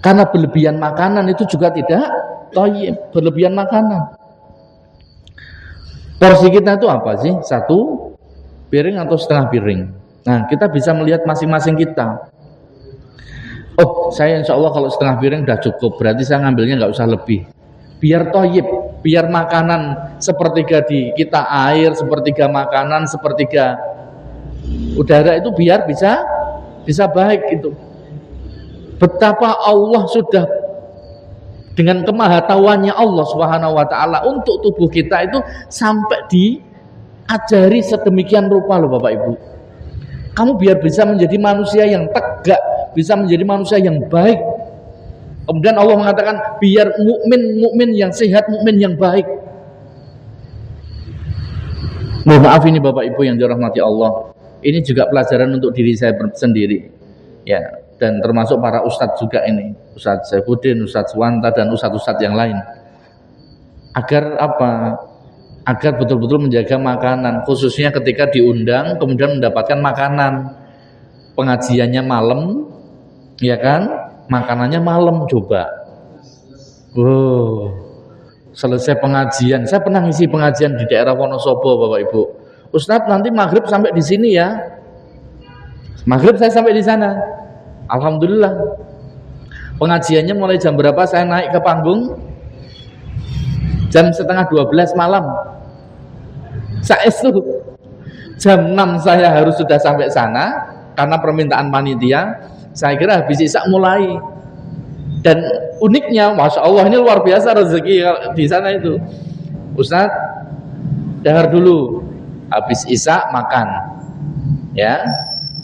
Karena berlebihan makanan itu juga tidak toyib, berlebihan makanan. Porsi kita itu apa sih? 1 piring atau setengah piring? Nah, kita bisa melihat masing-masing kita. Oh, saya insya Allah kalau setengah piring udah cukup, berarti saya ngambilnya nggak usah lebih. Biar toyib, biar makanan sepertiga di kita air, sepertiga makanan, sepertiga udara itu biar bisa baik itu. Betapa Allah sudah dengan kemahatauannya Allah Subhanahu wa taala untuk tubuh kita itu sampai diajari sedemikian rupa loh Bapak Ibu. Kamu biar bisa menjadi manusia yang tegak, bisa menjadi manusia yang baik. Kemudian Allah mengatakan biar mukmin yang sehat, mukmin yang baik. Mohon maaf ini Bapak Ibu yang dirahmati Allah. Ini juga pelajaran untuk diri saya sendiri. Ya, dan termasuk para ustadz juga ini, Ustadz Saifuddin, Ustadz Suwanta dan ustadz-ustadz yang lain. Agar apa? Agar betul-betul menjaga makanan, khususnya ketika diundang kemudian mendapatkan makanan. Pengajiannya malam, ya kan? Makanannya malam coba. Selesai pengajian, saya pernah ngisi pengajian di daerah Wonosobo Bapak Ibu. Ustadz nanti maghrib sampai di sini ya. Maghrib saya sampai di sana. Alhamdulillah. Pengajiannya mulai jam berapa saya naik ke panggung? Jam 11:30 malam. Saya itu jam 6 saya harus sudah sampai sana karena permintaan panitia. Saya kira habis isya mulai. Dan uniknya, Masya Allah ini luar biasa rezeki di sana itu. Ustadz, dahar dulu. Habis isya makan. Ya.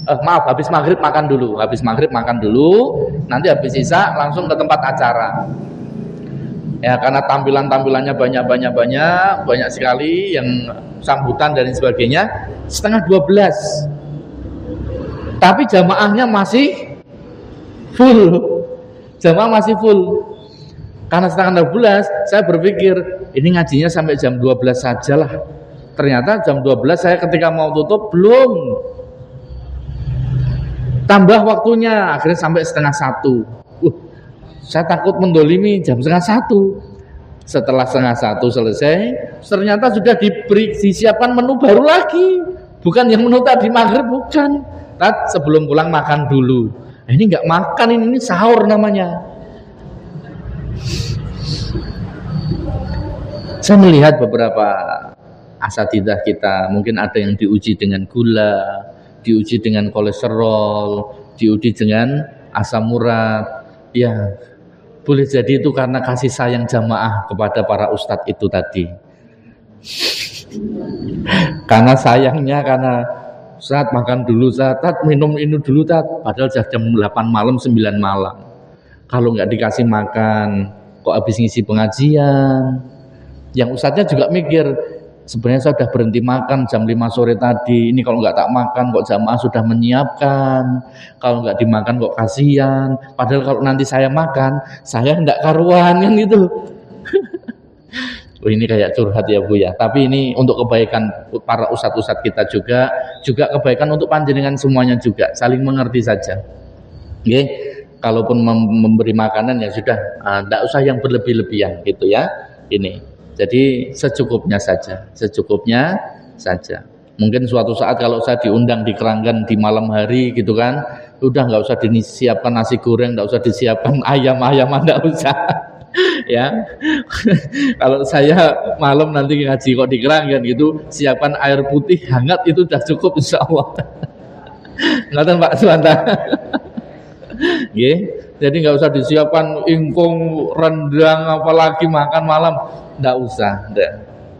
Maaf, habis maghrib makan dulu. Habis maghrib makan dulu. Nanti habis isya langsung ke tempat acara. Ya, karena tampilannya banyak sekali yang sambutan dan sebagainya. 11:30. Tapi jamaahnya masih full. Jamaah masih full. Karena 11:30 saya berpikir ini ngajinya sampai jam 12 sajalah. Ternyata jam 12 saya ketika mau tutup belum. Tambah waktunya, akhirnya sampai 12:30. Saya takut mendolimi jam 12:30. Setelah 12:30 selesai, ternyata sudah disiapkan menu baru lagi. Bukan yang menu tadi maghrib, bukan. Sebelum pulang makan dulu. Ini nggak makan, ini sahur namanya. Saya melihat beberapa asatidzah kita, mungkin ada yang diuji dengan gula, diuji dengan kolesterol, diuji dengan asam urat, Ya, boleh jadi itu karena kasih sayang jamaah kepada para ustadz itu tadi. Karena sayangnya, karena Ustaz makan dulu, Ustaz minum ini dulu, Ustaz. Padahal sudah jam 8 malam, 9 malam. Kalau nggak dikasih makan, kok habis ngisi pengajian. Yang Ustaznya juga mikir, sebenarnya saya sudah berhenti makan jam 5 sore tadi. Ini kalau nggak tak makan, kok jamaah sudah menyiapkan. Kalau nggak dimakan kok kasihan. Padahal kalau nanti saya makan, saya nggak karuan kan gitu. Oh, ini kayak curhat ya Bu ya. Tapi ini untuk kebaikan para ustadz-ustadz kita juga kebaikan untuk panjenengan semuanya juga. Saling mengerti saja. Oke. Kalaupun memberi makanan ya sudah, tidak usah yang berlebih-lebihan gitu ya. Ini. Jadi secukupnya saja. Mungkin suatu saat kalau saya diundang di Keranggan di malam hari gitu kan, udah nggak usah disiapkan nasi goreng, nggak usah disiapkan ayam-ayaman, nggak usah. Ya, kalau saya malam nanti ngaji kok di Keranggan gitu, siapkan air putih hangat itu sudah cukup insya Allah. Ngaten Pak Suwanta. Jadi nggak usah disiapkan ingkung, rendang, apalagi makan malam, nggak usah.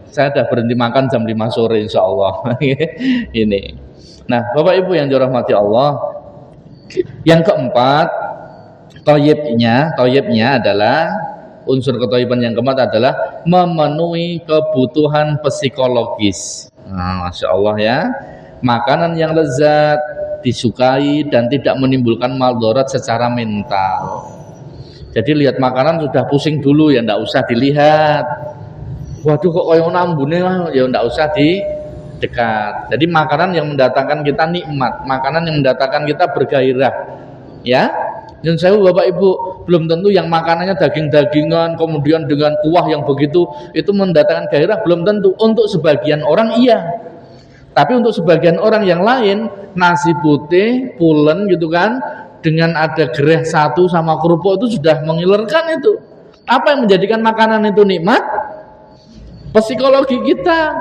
Saya sudah berhenti makan jam 5 sore insya Allah. Ini. Nah, Bapak Ibu yang dirahmati Allah, yang keempat, toyibnya adalah unsur ketoiban yang keempat adalah memenuhi kebutuhan psikologis. Nah, Masya Allah ya, makanan yang lezat, disukai dan tidak menimbulkan maldharat secara mental. Jadi lihat makanan sudah pusing dulu ya, ndak usah dilihat. Waduh kok koyo nambune ya ndak usah dekat. Jadi makanan yang mendatangkan kita nikmat, makanan yang mendatangkan kita bergairah. Ya. Dan saya Bapak Ibu, belum tentu yang makanannya daging-dagingan kemudian dengan kuah yang begitu itu mendatangkan gairah, belum tentu. Untuk sebagian orang iya. Tapi untuk sebagian orang yang lain, nasi putih, pulen gitu kan, dengan ada gereh satu sama kerupuk itu sudah mengilerkan itu. Apa yang menjadikan makanan itu nikmat? Psikologi kita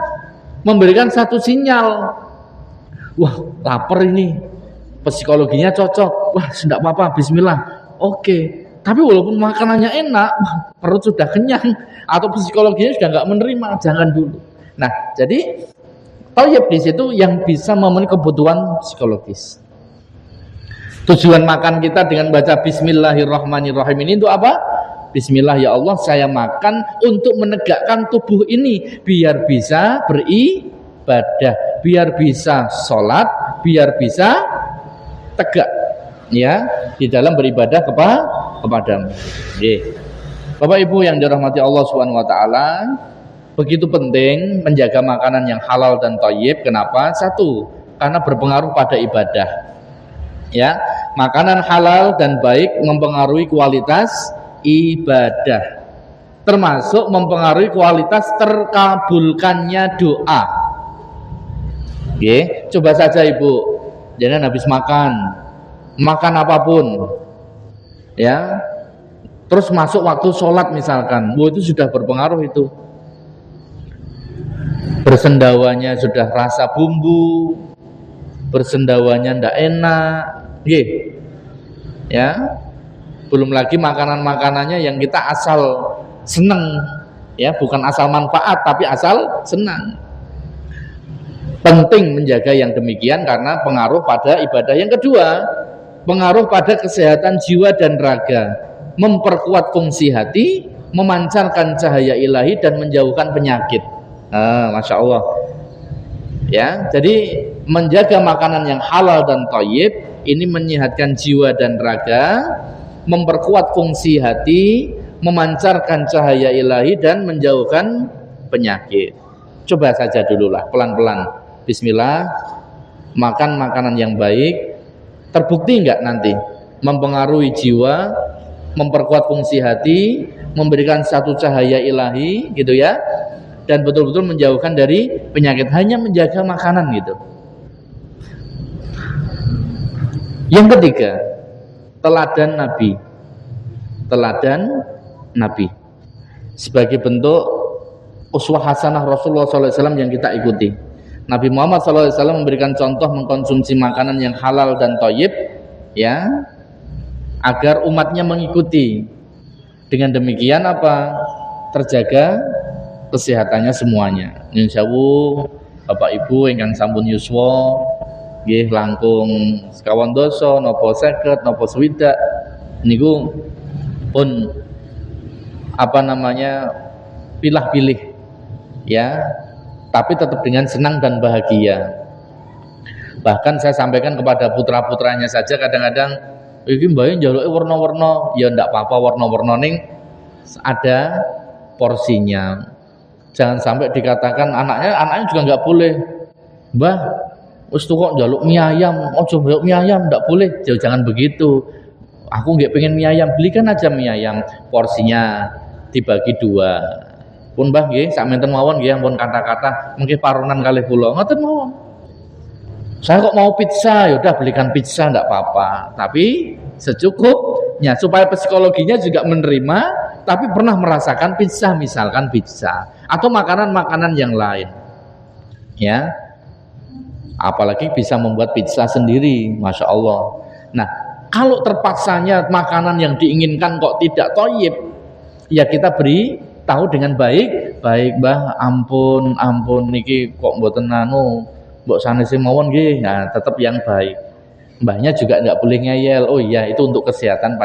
memberikan satu sinyal. Wah, lapar ini. Psikologinya cocok. Wah, tidak apa-apa, bismillah. Oke. Tapi walaupun makanannya enak, perut sudah kenyang atau psikologinya sudah nggak menerima, jangan dulu. Nah, jadi thayyib di situ yang bisa memenuhi kebutuhan psikologis. Tujuan makan kita dengan baca bismillahirrahmanirrahim ini untuk apa? Bismillah ya Allah, saya makan untuk menegakkan tubuh ini biar bisa beribadah, biar bisa sholat, biar bisa tegak ya di dalam beribadah kepadamu. Bapak Ibu yang dirahmati Allah Subhanahu wa taala, begitu penting menjaga makanan yang halal dan thayyib. Kenapa? Satu, karena berpengaruh pada ibadah. Ya, makanan halal dan baik mempengaruhi kualitas ibadah. Termasuk mempengaruhi kualitas terkabulkannya doa. Coba saja Ibu, jangan habis makan apapun ya, terus masuk waktu sholat misalkan, itu sudah berpengaruh itu. Bersendawanya sudah rasa bumbu, bersendawanya ndak enak, ya. Belum lagi makanan-makanannya yang kita asal seneng, ya, bukan asal manfaat tapi asal senang. Penting menjaga yang demikian karena pengaruh pada ibadah. Yang kedua, pengaruh pada kesehatan jiwa dan raga, memperkuat fungsi hati, memancarkan cahaya ilahi dan menjauhkan penyakit. Masya Allah. Ya, jadi menjaga makanan yang halal dan thayyib ini menyehatkan jiwa dan raga, memperkuat fungsi hati, memancarkan cahaya ilahi dan menjauhkan penyakit. Coba saja dululah pelan-pelan. Bismillah, makan makanan yang baik, terbukti enggak nanti mempengaruhi jiwa, memperkuat fungsi hati, memberikan satu cahaya ilahi gitu ya, dan betul-betul menjauhkan dari penyakit, hanya menjaga makanan gitu. Yang ketiga, teladan Nabi sebagai bentuk uswah hasanah Rasulullah SAW yang kita ikuti. Nabi Muhammad SAW memberikan contoh mengkonsumsi makanan yang halal dan thayyib, ya, agar umatnya mengikuti. Dengan demikian apa? Terjaga kesehatannya semuanya. Nyun sewu Bapak Ibu ingkang sampun yuswa nggih langkung sekawan doso napa 50 napa 60 niku pun pilih-pilih ya, tapi tetap dengan senang dan bahagia. Bahkan saya sampaikan kepada putra-putranya saja kadang-kadang iki mbae njaluke warna-warna, ya ndak apa-apa warna-warna ning ada porsinya. Jangan sampai dikatakan anaknya juga nggak boleh, Mbah, wis kok njaluk mie ayam, ojo njaluk mie ayam, ndak boleh. Jangan begitu. Aku nggak pengen mie ayam, belikan aja mie ayam, porsinya dibagi 2. Pun Mbah nggih, sakmenten mawon nggih ampun kata-kata, mungkin paronan kalih kula. Ngoten mawon. Saya kok mau pizza, yaudah belikan pizza enggak apa-apa, tapi secukupnya supaya psikologinya juga menerima, tapi pernah merasakan pizza, misalkan pizza atau makanan-makanan yang lain. Ya. Apalagi bisa membuat pizza sendiri, Masya Allah. Nah, kalau terpaksanya makanan yang diinginkan kok tidak thayyib, ya kita beri tahu dengan baik, Mbah, ampun niki kok mboten mbok sanese mawon nggih. Nah, tetap yang baik. Mbahnya juga enggak boleh ngeyel. Oh iya, itu untuk kesehatan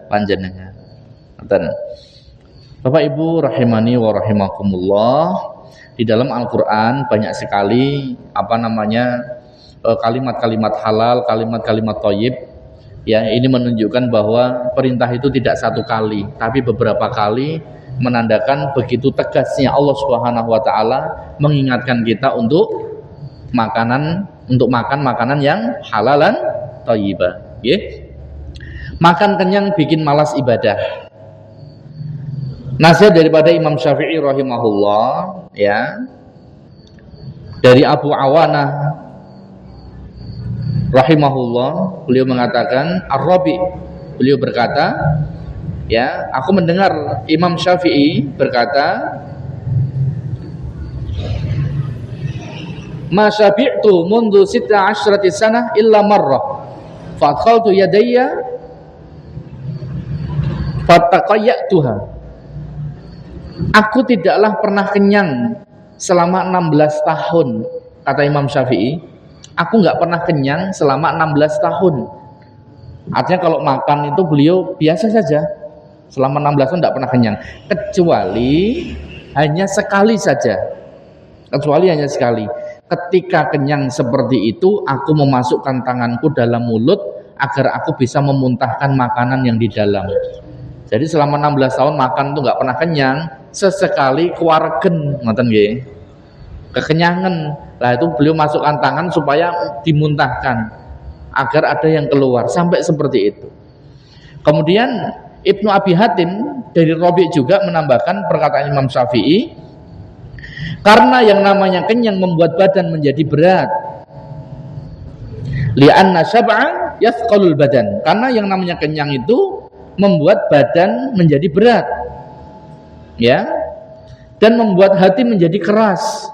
panjenengan. Ngoten. Bapak Ibu rahimani wa rahimakumullah, di dalam Al-Qur'an banyak sekali kalimat-kalimat halal, kalimat-kalimat thayyib. Ya, ini menunjukkan bahwa perintah itu tidak satu kali, tapi beberapa kali, menandakan begitu tegasnya Allah Subhanahu wa taala mengingatkan kita untuk makan makanan yang halalan thayyibah, nggih. Makan kenyang bikin malas ibadah. Nasihat daripada Imam Syafi'i rahimahullah, ya. Dari Abu Awanah rahimahullah, beliau mengatakan, Ar-Rabi, beliau berkata, ya, aku mendengar Imam Syafi'i berkata, ma syabi'tu mundu 16 sanah illa marrah fa'adkhaltu yadayya fataqayyatuha. Aku tidaklah pernah kenyang selama 16 tahun, kata Imam Syafi'i. Aku nggak pernah kenyang selama 16 tahun. Artinya kalau makan itu beliau biasa saja. Selama 16 tahun nggak pernah kenyang, kecuali hanya sekali saja. Ketika kenyang seperti itu, aku memasukkan tanganku dalam mulut agar aku bisa memuntahkan makanan yang di dalam. Jadi selama 16 tahun makan itu nggak pernah kenyang, sesekali kewargen, ngoten nggih. Kekenyangan. Lah itu beliau masukkan tangan supaya dimuntahkan agar ada yang keluar, sampai seperti itu. Kemudian Ibnu Abi Hatim dari Rabi' juga menambahkan perkataan Imam Syafi'i, karena yang namanya kenyang membuat badan menjadi berat. Li'anna syab'a yathqalul badan. Karena yang namanya kenyang itu membuat badan menjadi berat. Ya. Dan membuat hati menjadi keras.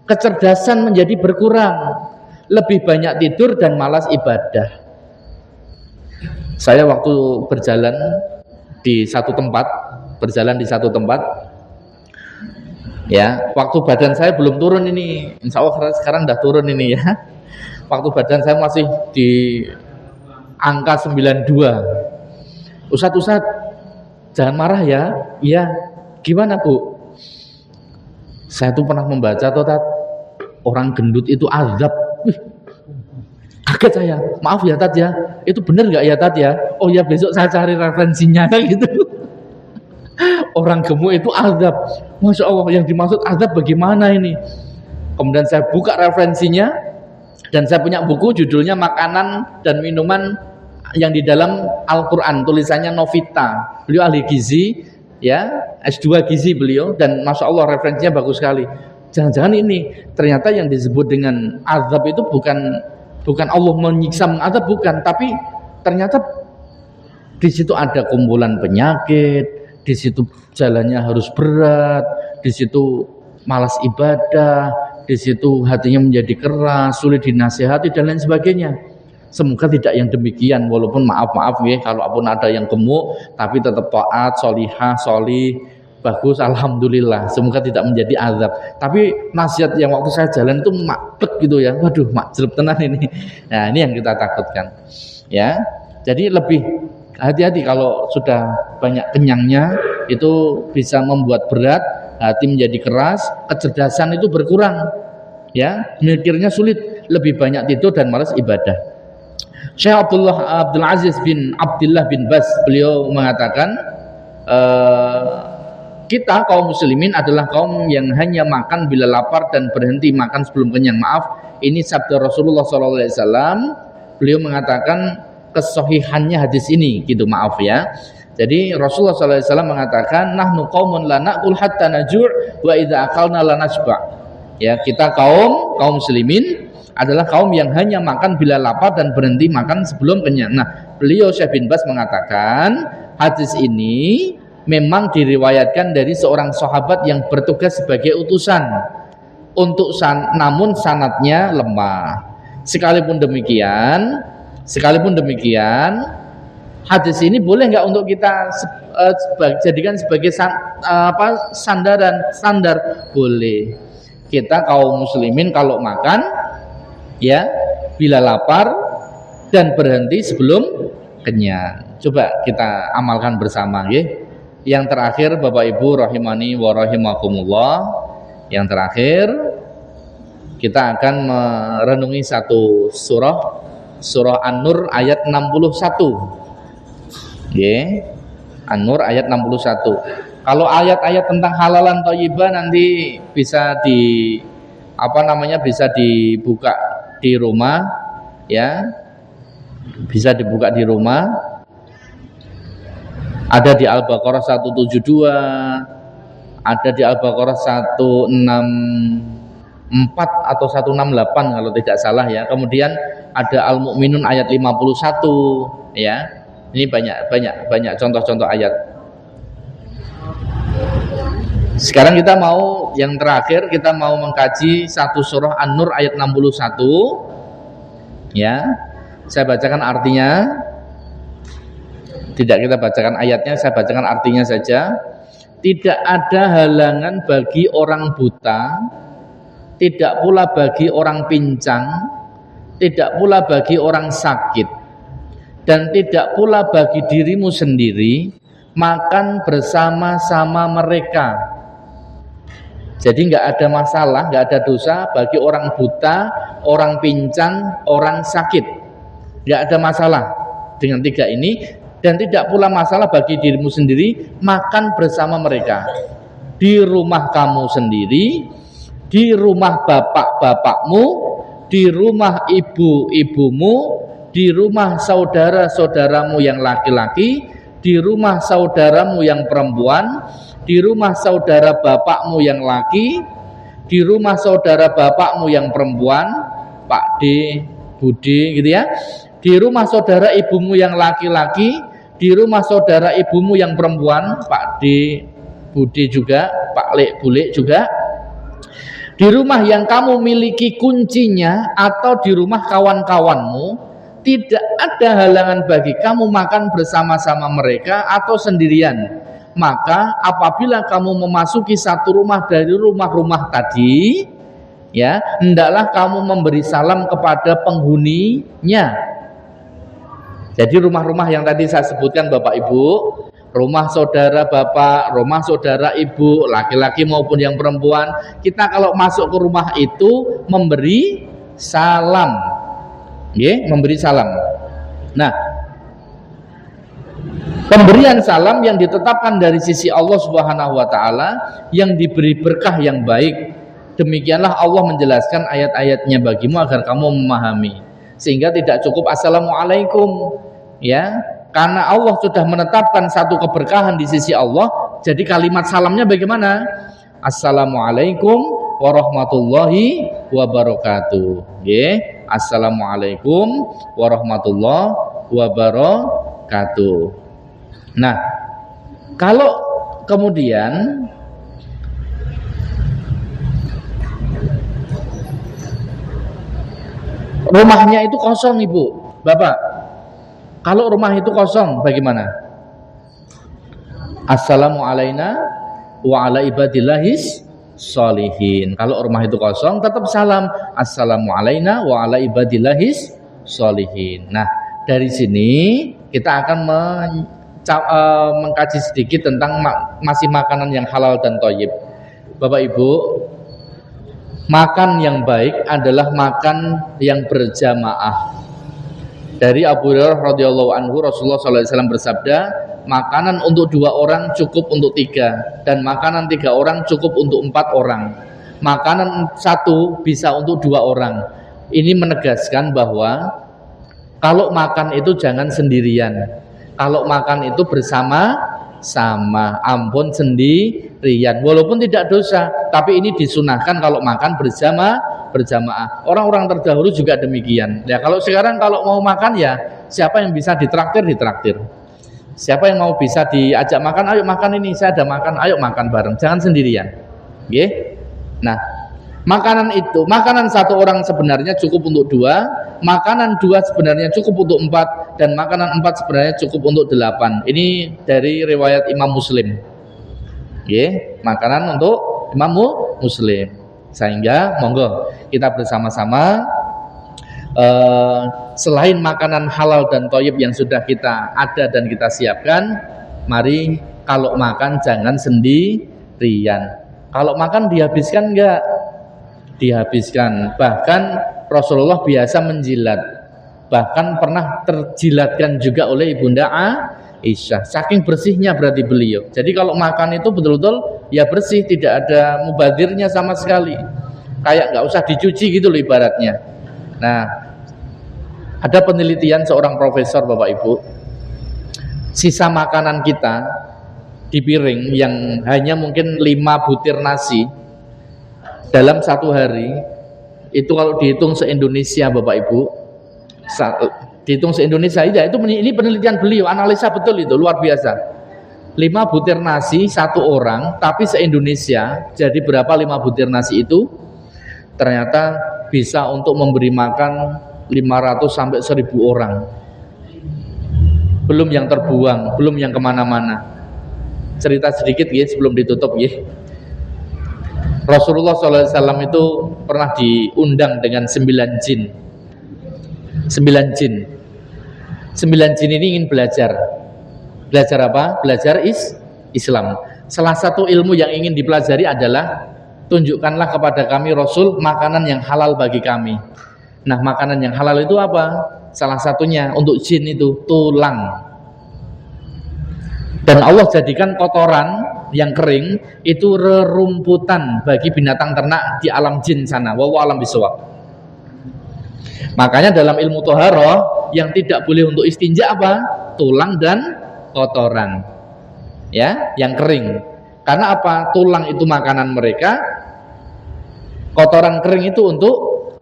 Kecerdasan menjadi berkurang. Lebih banyak tidur dan malas ibadah. Saya waktu berjalan di satu tempat, ya, waktu badan saya belum turun ini, insya Allah sekarang udah turun ini ya. Waktu badan saya masih di angka 92. Ustadz, jangan marah ya. Iya, gimana Bu? Saya tuh pernah membaca tuh, orang gendut itu azab. Kaget saya, maaf ya Tat ya, itu bener nggak ya Tat ya? Oh ya, besok saya cari referensinya gitu. Orang gemuk itu azab. Masya Allah, yang dimaksud azab bagaimana ini? Kemudian saya buka referensinya, dan saya punya buku judulnya Makanan dan Minuman yang di dalam Al-Quran, tulisannya Novita. Beliau ahli gizi, ya, S2 gizi beliau, dan Masya Allah referensinya bagus sekali. Jangan-jangan ini ternyata yang disebut dengan azab itu bukan Allah menyiksa azab, bukan, tapi ternyata di situ ada kumpulan penyakit, di situ jalannya harus berat, di situ malas ibadah, di situ hatinya menjadi keras, sulit dinasihati dan lain sebagainya. Semoga tidak yang demikian, walaupun maaf ya, kalaupun ada yang gemuk tapi tetap taat, solihah, solih, bagus, alhamdulillah. Semoga tidak menjadi azab. Tapi nasihat yang waktu saya jalan itu makbet gitu ya, waduh makjeleb tenan ini. Nah ini yang kita takutkan ya. Jadi lebih hati-hati kalau sudah banyak kenyangnya, itu bisa membuat berat, hati menjadi keras, kecerdasan itu berkurang ya, mikirnya sulit, lebih banyak tidur dan malas ibadah. Syekh Abdul Aziz bin Abdullah bin Bas, beliau mengatakan kita kaum muslimin adalah kaum yang hanya makan bila lapar dan berhenti makan sebelum kenyang. Maaf, ini sabda Rasulullah SAW. Beliau mengatakan kesohihannya hadis ini, gitu, maaf ya. Jadi Rasulullah SAW mengatakan nahnu qaumun la na'kul hatta najur' wa idza akalna la nashba'. Ya, kita kaum muslimin adalah kaum yang hanya makan bila lapar dan berhenti makan sebelum kenyang. Nah, beliau Syekh bin Bas mengatakan hadis ini memang diriwayatkan dari seorang sahabat yang bertugas sebagai utusan namun sanadnya lemah. Sekalipun demikian, hadis ini boleh nggak untuk kita jadikan sebagai standar? Boleh. Kita kaum muslimin kalau makan ya bila lapar dan berhenti sebelum kenyang. Coba kita amalkan bersama ya. Yang terakhir Bapak Ibu rahimani wa rahimakumullah, yang terakhir kita akan merenungi satu surah An-Nur ayat 61. Ya. An-Nur ayat 61. Kalau ayat-ayat tentang halalan thayyibah nanti bisa bisa dibuka di rumah ya. Bisa dibuka di rumah. Ada di Al-Baqarah 172, ada di Al-Baqarah 164 atau 168 kalau tidak salah ya. Kemudian ada Al-Mu'minun ayat 51 ya. Ini banyak contoh-contoh ayat. Sekarang kita mau yang terakhir, kita mau mengkaji satu surah An-Nur ayat 61 ya. Saya bacakan artinya. Tidak kita bacakan ayatnya, saya bacakan artinya saja. Tidak ada halangan bagi orang buta, tidak pula bagi orang pincang, tidak pula bagi orang sakit, dan tidak pula bagi dirimu sendiri makan bersama-sama mereka. Jadi nggak ada masalah, nggak ada dosa bagi orang buta, orang pincang, orang sakit. Nggak ada masalah dengan tiga ini. Dan tidak pula masalah bagi dirimu sendiri makan bersama mereka. Di rumah kamu sendiri, di rumah bapak-bapakmu, di rumah ibu-ibumu, di rumah saudara-saudaramu yang laki-laki, di rumah saudaramu yang perempuan, di rumah saudara bapakmu yang laki, di rumah saudara bapakmu yang perempuan, Pak D, Bude gitu ya. Di rumah saudara ibumu yang laki-laki, di rumah saudara ibumu yang perempuan, Pak D, Bude juga, Pak Lek, Bule juga. Di rumah yang kamu miliki kuncinya atau di rumah kawan-kawanmu, tidak ada halangan bagi kamu makan bersama-sama mereka atau sendirian. Maka apabila kamu memasuki satu rumah dari rumah-rumah tadi, ya, hendaklah kamu memberi salam kepada penghuninya. Jadi rumah-rumah yang tadi saya sebutkan Bapak Ibu, rumah saudara bapak, rumah saudara ibu, laki-laki maupun yang perempuan, kita kalau masuk ke rumah itu memberi salam. Memberi salam. Nah, pemberian salam yang ditetapkan dari sisi Allah Subhanahu wa taala, yang diberi berkah yang baik. Demikianlah Allah menjelaskan ayat-ayatnya bagimu agar kamu memahami. Sehingga tidak cukup assalamualaikum ya, karena Allah sudah menetapkan satu keberkahan di sisi Allah. Jadi kalimat salamnya bagaimana? Assalamualaikum warahmatullahi wabarakatuh. Assalamualaikum warahmatullahi wabarakatuh. Nah, kalau kemudian rumahnya itu kosong Ibu, Bapak, kalau rumah itu kosong bagaimana? Assalamu alaina wa ala ibadillahis sholihin. Kalau rumah itu kosong tetap salam assalamu alaina wa ala ibadillahis sholihin. Nah, dari sini kita akan mengkaji sedikit tentang masih makanan yang halal dan thayyib. Bapak Ibu, makan yang baik adalah makan yang berjamaah. Dari Abu Hurairah radhiyallahu anhu, Rasulullah SAW bersabda, makanan untuk 2 orang cukup untuk 3, dan makanan 3 orang cukup untuk 4 orang. Makanan 1 bisa untuk 2 orang. Ini menegaskan bahwa kalau makan itu jangan sendirian. Kalau makan itu bersama-sama, ampun sendirian. Walaupun tidak dosa, tapi ini disunahkan kalau makan berjamaah. Orang-orang terdahulu juga demikian. Ya, kalau sekarang kalau mau makan ya siapa yang bisa ditraktir. Siapa yang mau bisa diajak makan, ayo makan ini, saya ada makan, ayo makan bareng, jangan sendirian. Nggih. Nah, makanan 1 orang sebenarnya cukup untuk 2, makanan 2 sebenarnya cukup untuk 4, dan makanan 4 sebenarnya cukup untuk 8. Ini dari riwayat Imam Muslim. Nggih, makanan untuk Imam Muslim. Sehingga monggo kita bersama-sama selain makanan halal dan thayyib yang sudah kita ada dan kita siapkan, mari kalau makan jangan sendirian. Kalau makan dihabiskan enggak? Dihabiskan. Bahkan Rasulullah biasa menjilat. Bahkan pernah terjilatkan juga oleh Ibunda Aisyah. Saking bersihnya berarti beliau. Jadi kalau makan itu betul-betul ya bersih, tidak ada mubadirnya sama sekali. Kayak nggak usah dicuci gitu loh ibaratnya. Nah, ada penelitian seorang profesor, Bapak Ibu, sisa makanan kita di piring yang hanya mungkin 5 butir nasi dalam 1 hari, itu kalau dihitung se-Indonesia, Bapak Ibu, dihitung se-Indonesia aja, ini penelitian beliau, analisa betul itu, luar biasa. 5 butir nasi 1 orang, tapi se-Indonesia jadi berapa 5 butir nasi itu? Ternyata bisa untuk memberi makan 500 sampai 1000 orang. Belum yang terbuang, belum yang kemana-mana. Cerita sedikit ya sebelum ditutup ya. Rasulullah SAW itu pernah diundang dengan 9 jin. 9 jin. 9 jin ini ingin belajar. Belajar apa? Belajar Islam. Salah satu ilmu yang ingin dipelajari adalah tunjukkanlah kepada kami Rasul makanan yang halal bagi kami. Nah, makanan yang halal itu apa? Salah satunya untuk jin itu tulang. Dan Allah jadikan kotoran yang kering itu rerumputan bagi binatang ternak di alam jin sana. Wallahu a'lam bishawab. Makanya dalam ilmu thaharah yang tidak boleh untuk istinja apa? Tulang dan kotoran. Ya, yang kering. Karena apa? Tulang itu makanan mereka, kotoran kering itu untuk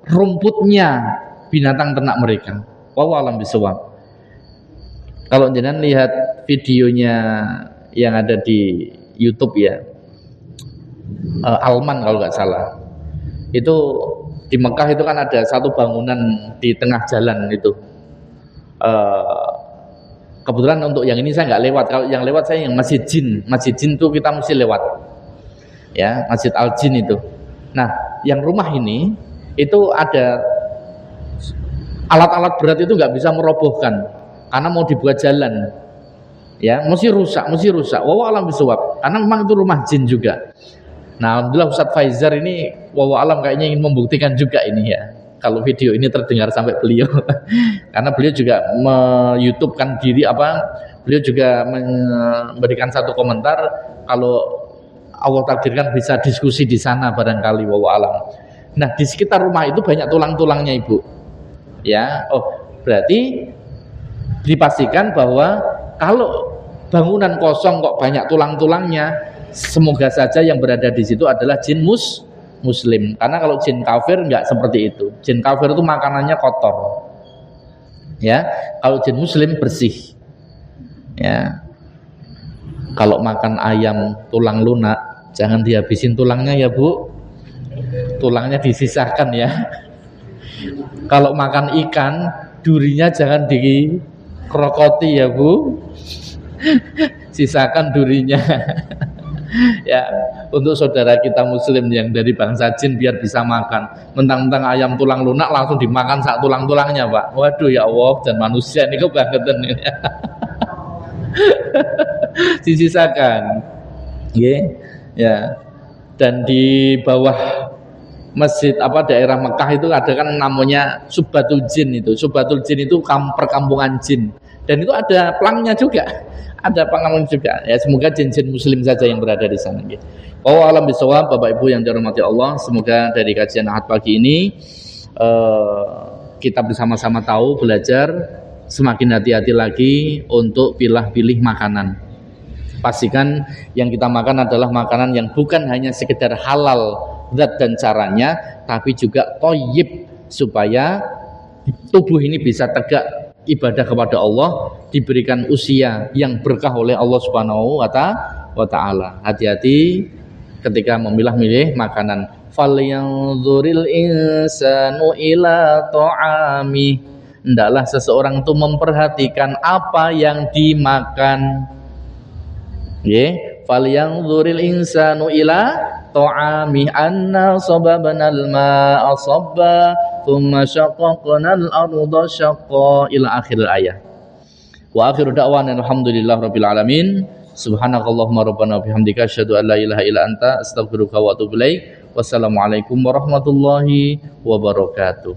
rumputnya binatang ternak mereka. Wallahu a'lam bishawab. Kalau jenengan lihat videonya yang ada di YouTube ya, Alman kalau nggak salah, itu di Mekah itu kan ada satu bangunan di tengah jalan itu. Kebetulan untuk yang ini saya nggak lewat. Kalau yang lewat saya yang Masjid Jin. Masjid Jin itu kita mesti lewat. Ya, Masjid Al Jin itu. Nah, yang rumah ini itu ada alat-alat berat itu nggak bisa merobohkan karena mau dibuat jalan. Ya, mesti rusak. Wallahu a'lam bishawab. Karena memang itu rumah jin juga. Nah, alhamdulillah Ustadz Faizar ini wallahu a'lam kayaknya ingin membuktikan juga ini ya. Kalau video ini terdengar sampai beliau, karena beliau juga me-YouTube-kan diri beliau juga memberikan satu komentar kalau Allah takdirkan bisa diskusi di sana barangkali wallahu a'lam. Nah, di sekitar rumah itu banyak tulang-tulangnya Ibu. Ya, berarti dipastikan bahwa kalau bangunan kosong kok banyak tulang-tulangnya, semoga saja yang berada di situ adalah jin muslim. Karena kalau jin kafir enggak seperti itu. Jin kafir itu makanannya kotor. Ya, kalau jin muslim bersih. Ya. Kalau makan ayam tulang lunak, jangan dihabisin tulangnya ya, Bu. Tulangnya disisakan ya. Kalau makan ikan, durinya jangan dikrokoti ya Bu. Sisakan durinya. Ya, untuk saudara kita muslim yang dari bangsa jin biar bisa makan. Mentang-mentang ayam tulang lunak langsung dimakan sak tulang-tulangnya, Pak. Waduh ya Allah, dan manusia ini kebangetan ini. Disisakan. Ya. Dan di bawah masjid daerah Mekah itu ada kan namanya Subbatul Jin itu. Subbatul Jin itu perkampungan jin. Dan itu ada pelangnya juga. Ada pengamun juga. Ya, semoga jin-jin muslim saja yang berada di sana. Oh, alam bisawab, Bapak Ibu yang dirahmati Allah, semoga dari kajian Ahad pagi ini kita bersama-sama tahu, belajar, semakin hati-hati lagi untuk pilih-pilih makanan. Pastikan yang kita makan adalah makanan yang bukan hanya sekedar halal zat dan caranya, tapi juga thayyib, supaya tubuh ini bisa tegak ibadah kepada Allah, diberikan usia yang berkah oleh Allah Subhanahu wa ta'ala. Hati-hati ketika memilah-milih makanan. Falyanzuril insanu ila ta'ami. Hendaklah seseorang itu memperhatikan apa yang dimakan. Falyanzuril insanu ila ta'ami anna sababnal ma'a sabba thumma syaqqaqnal arda syaqqa ila akhir ayat. Wa akhiru da'wana alhamdulillahi rabbil alamin. Subhanakallahumma rabbana bihamdika asyhadu an la ilaha illa anta astaghfiruka wa atubu ilaik. Wassalamualaikum warahmatullahi wabarakatuh.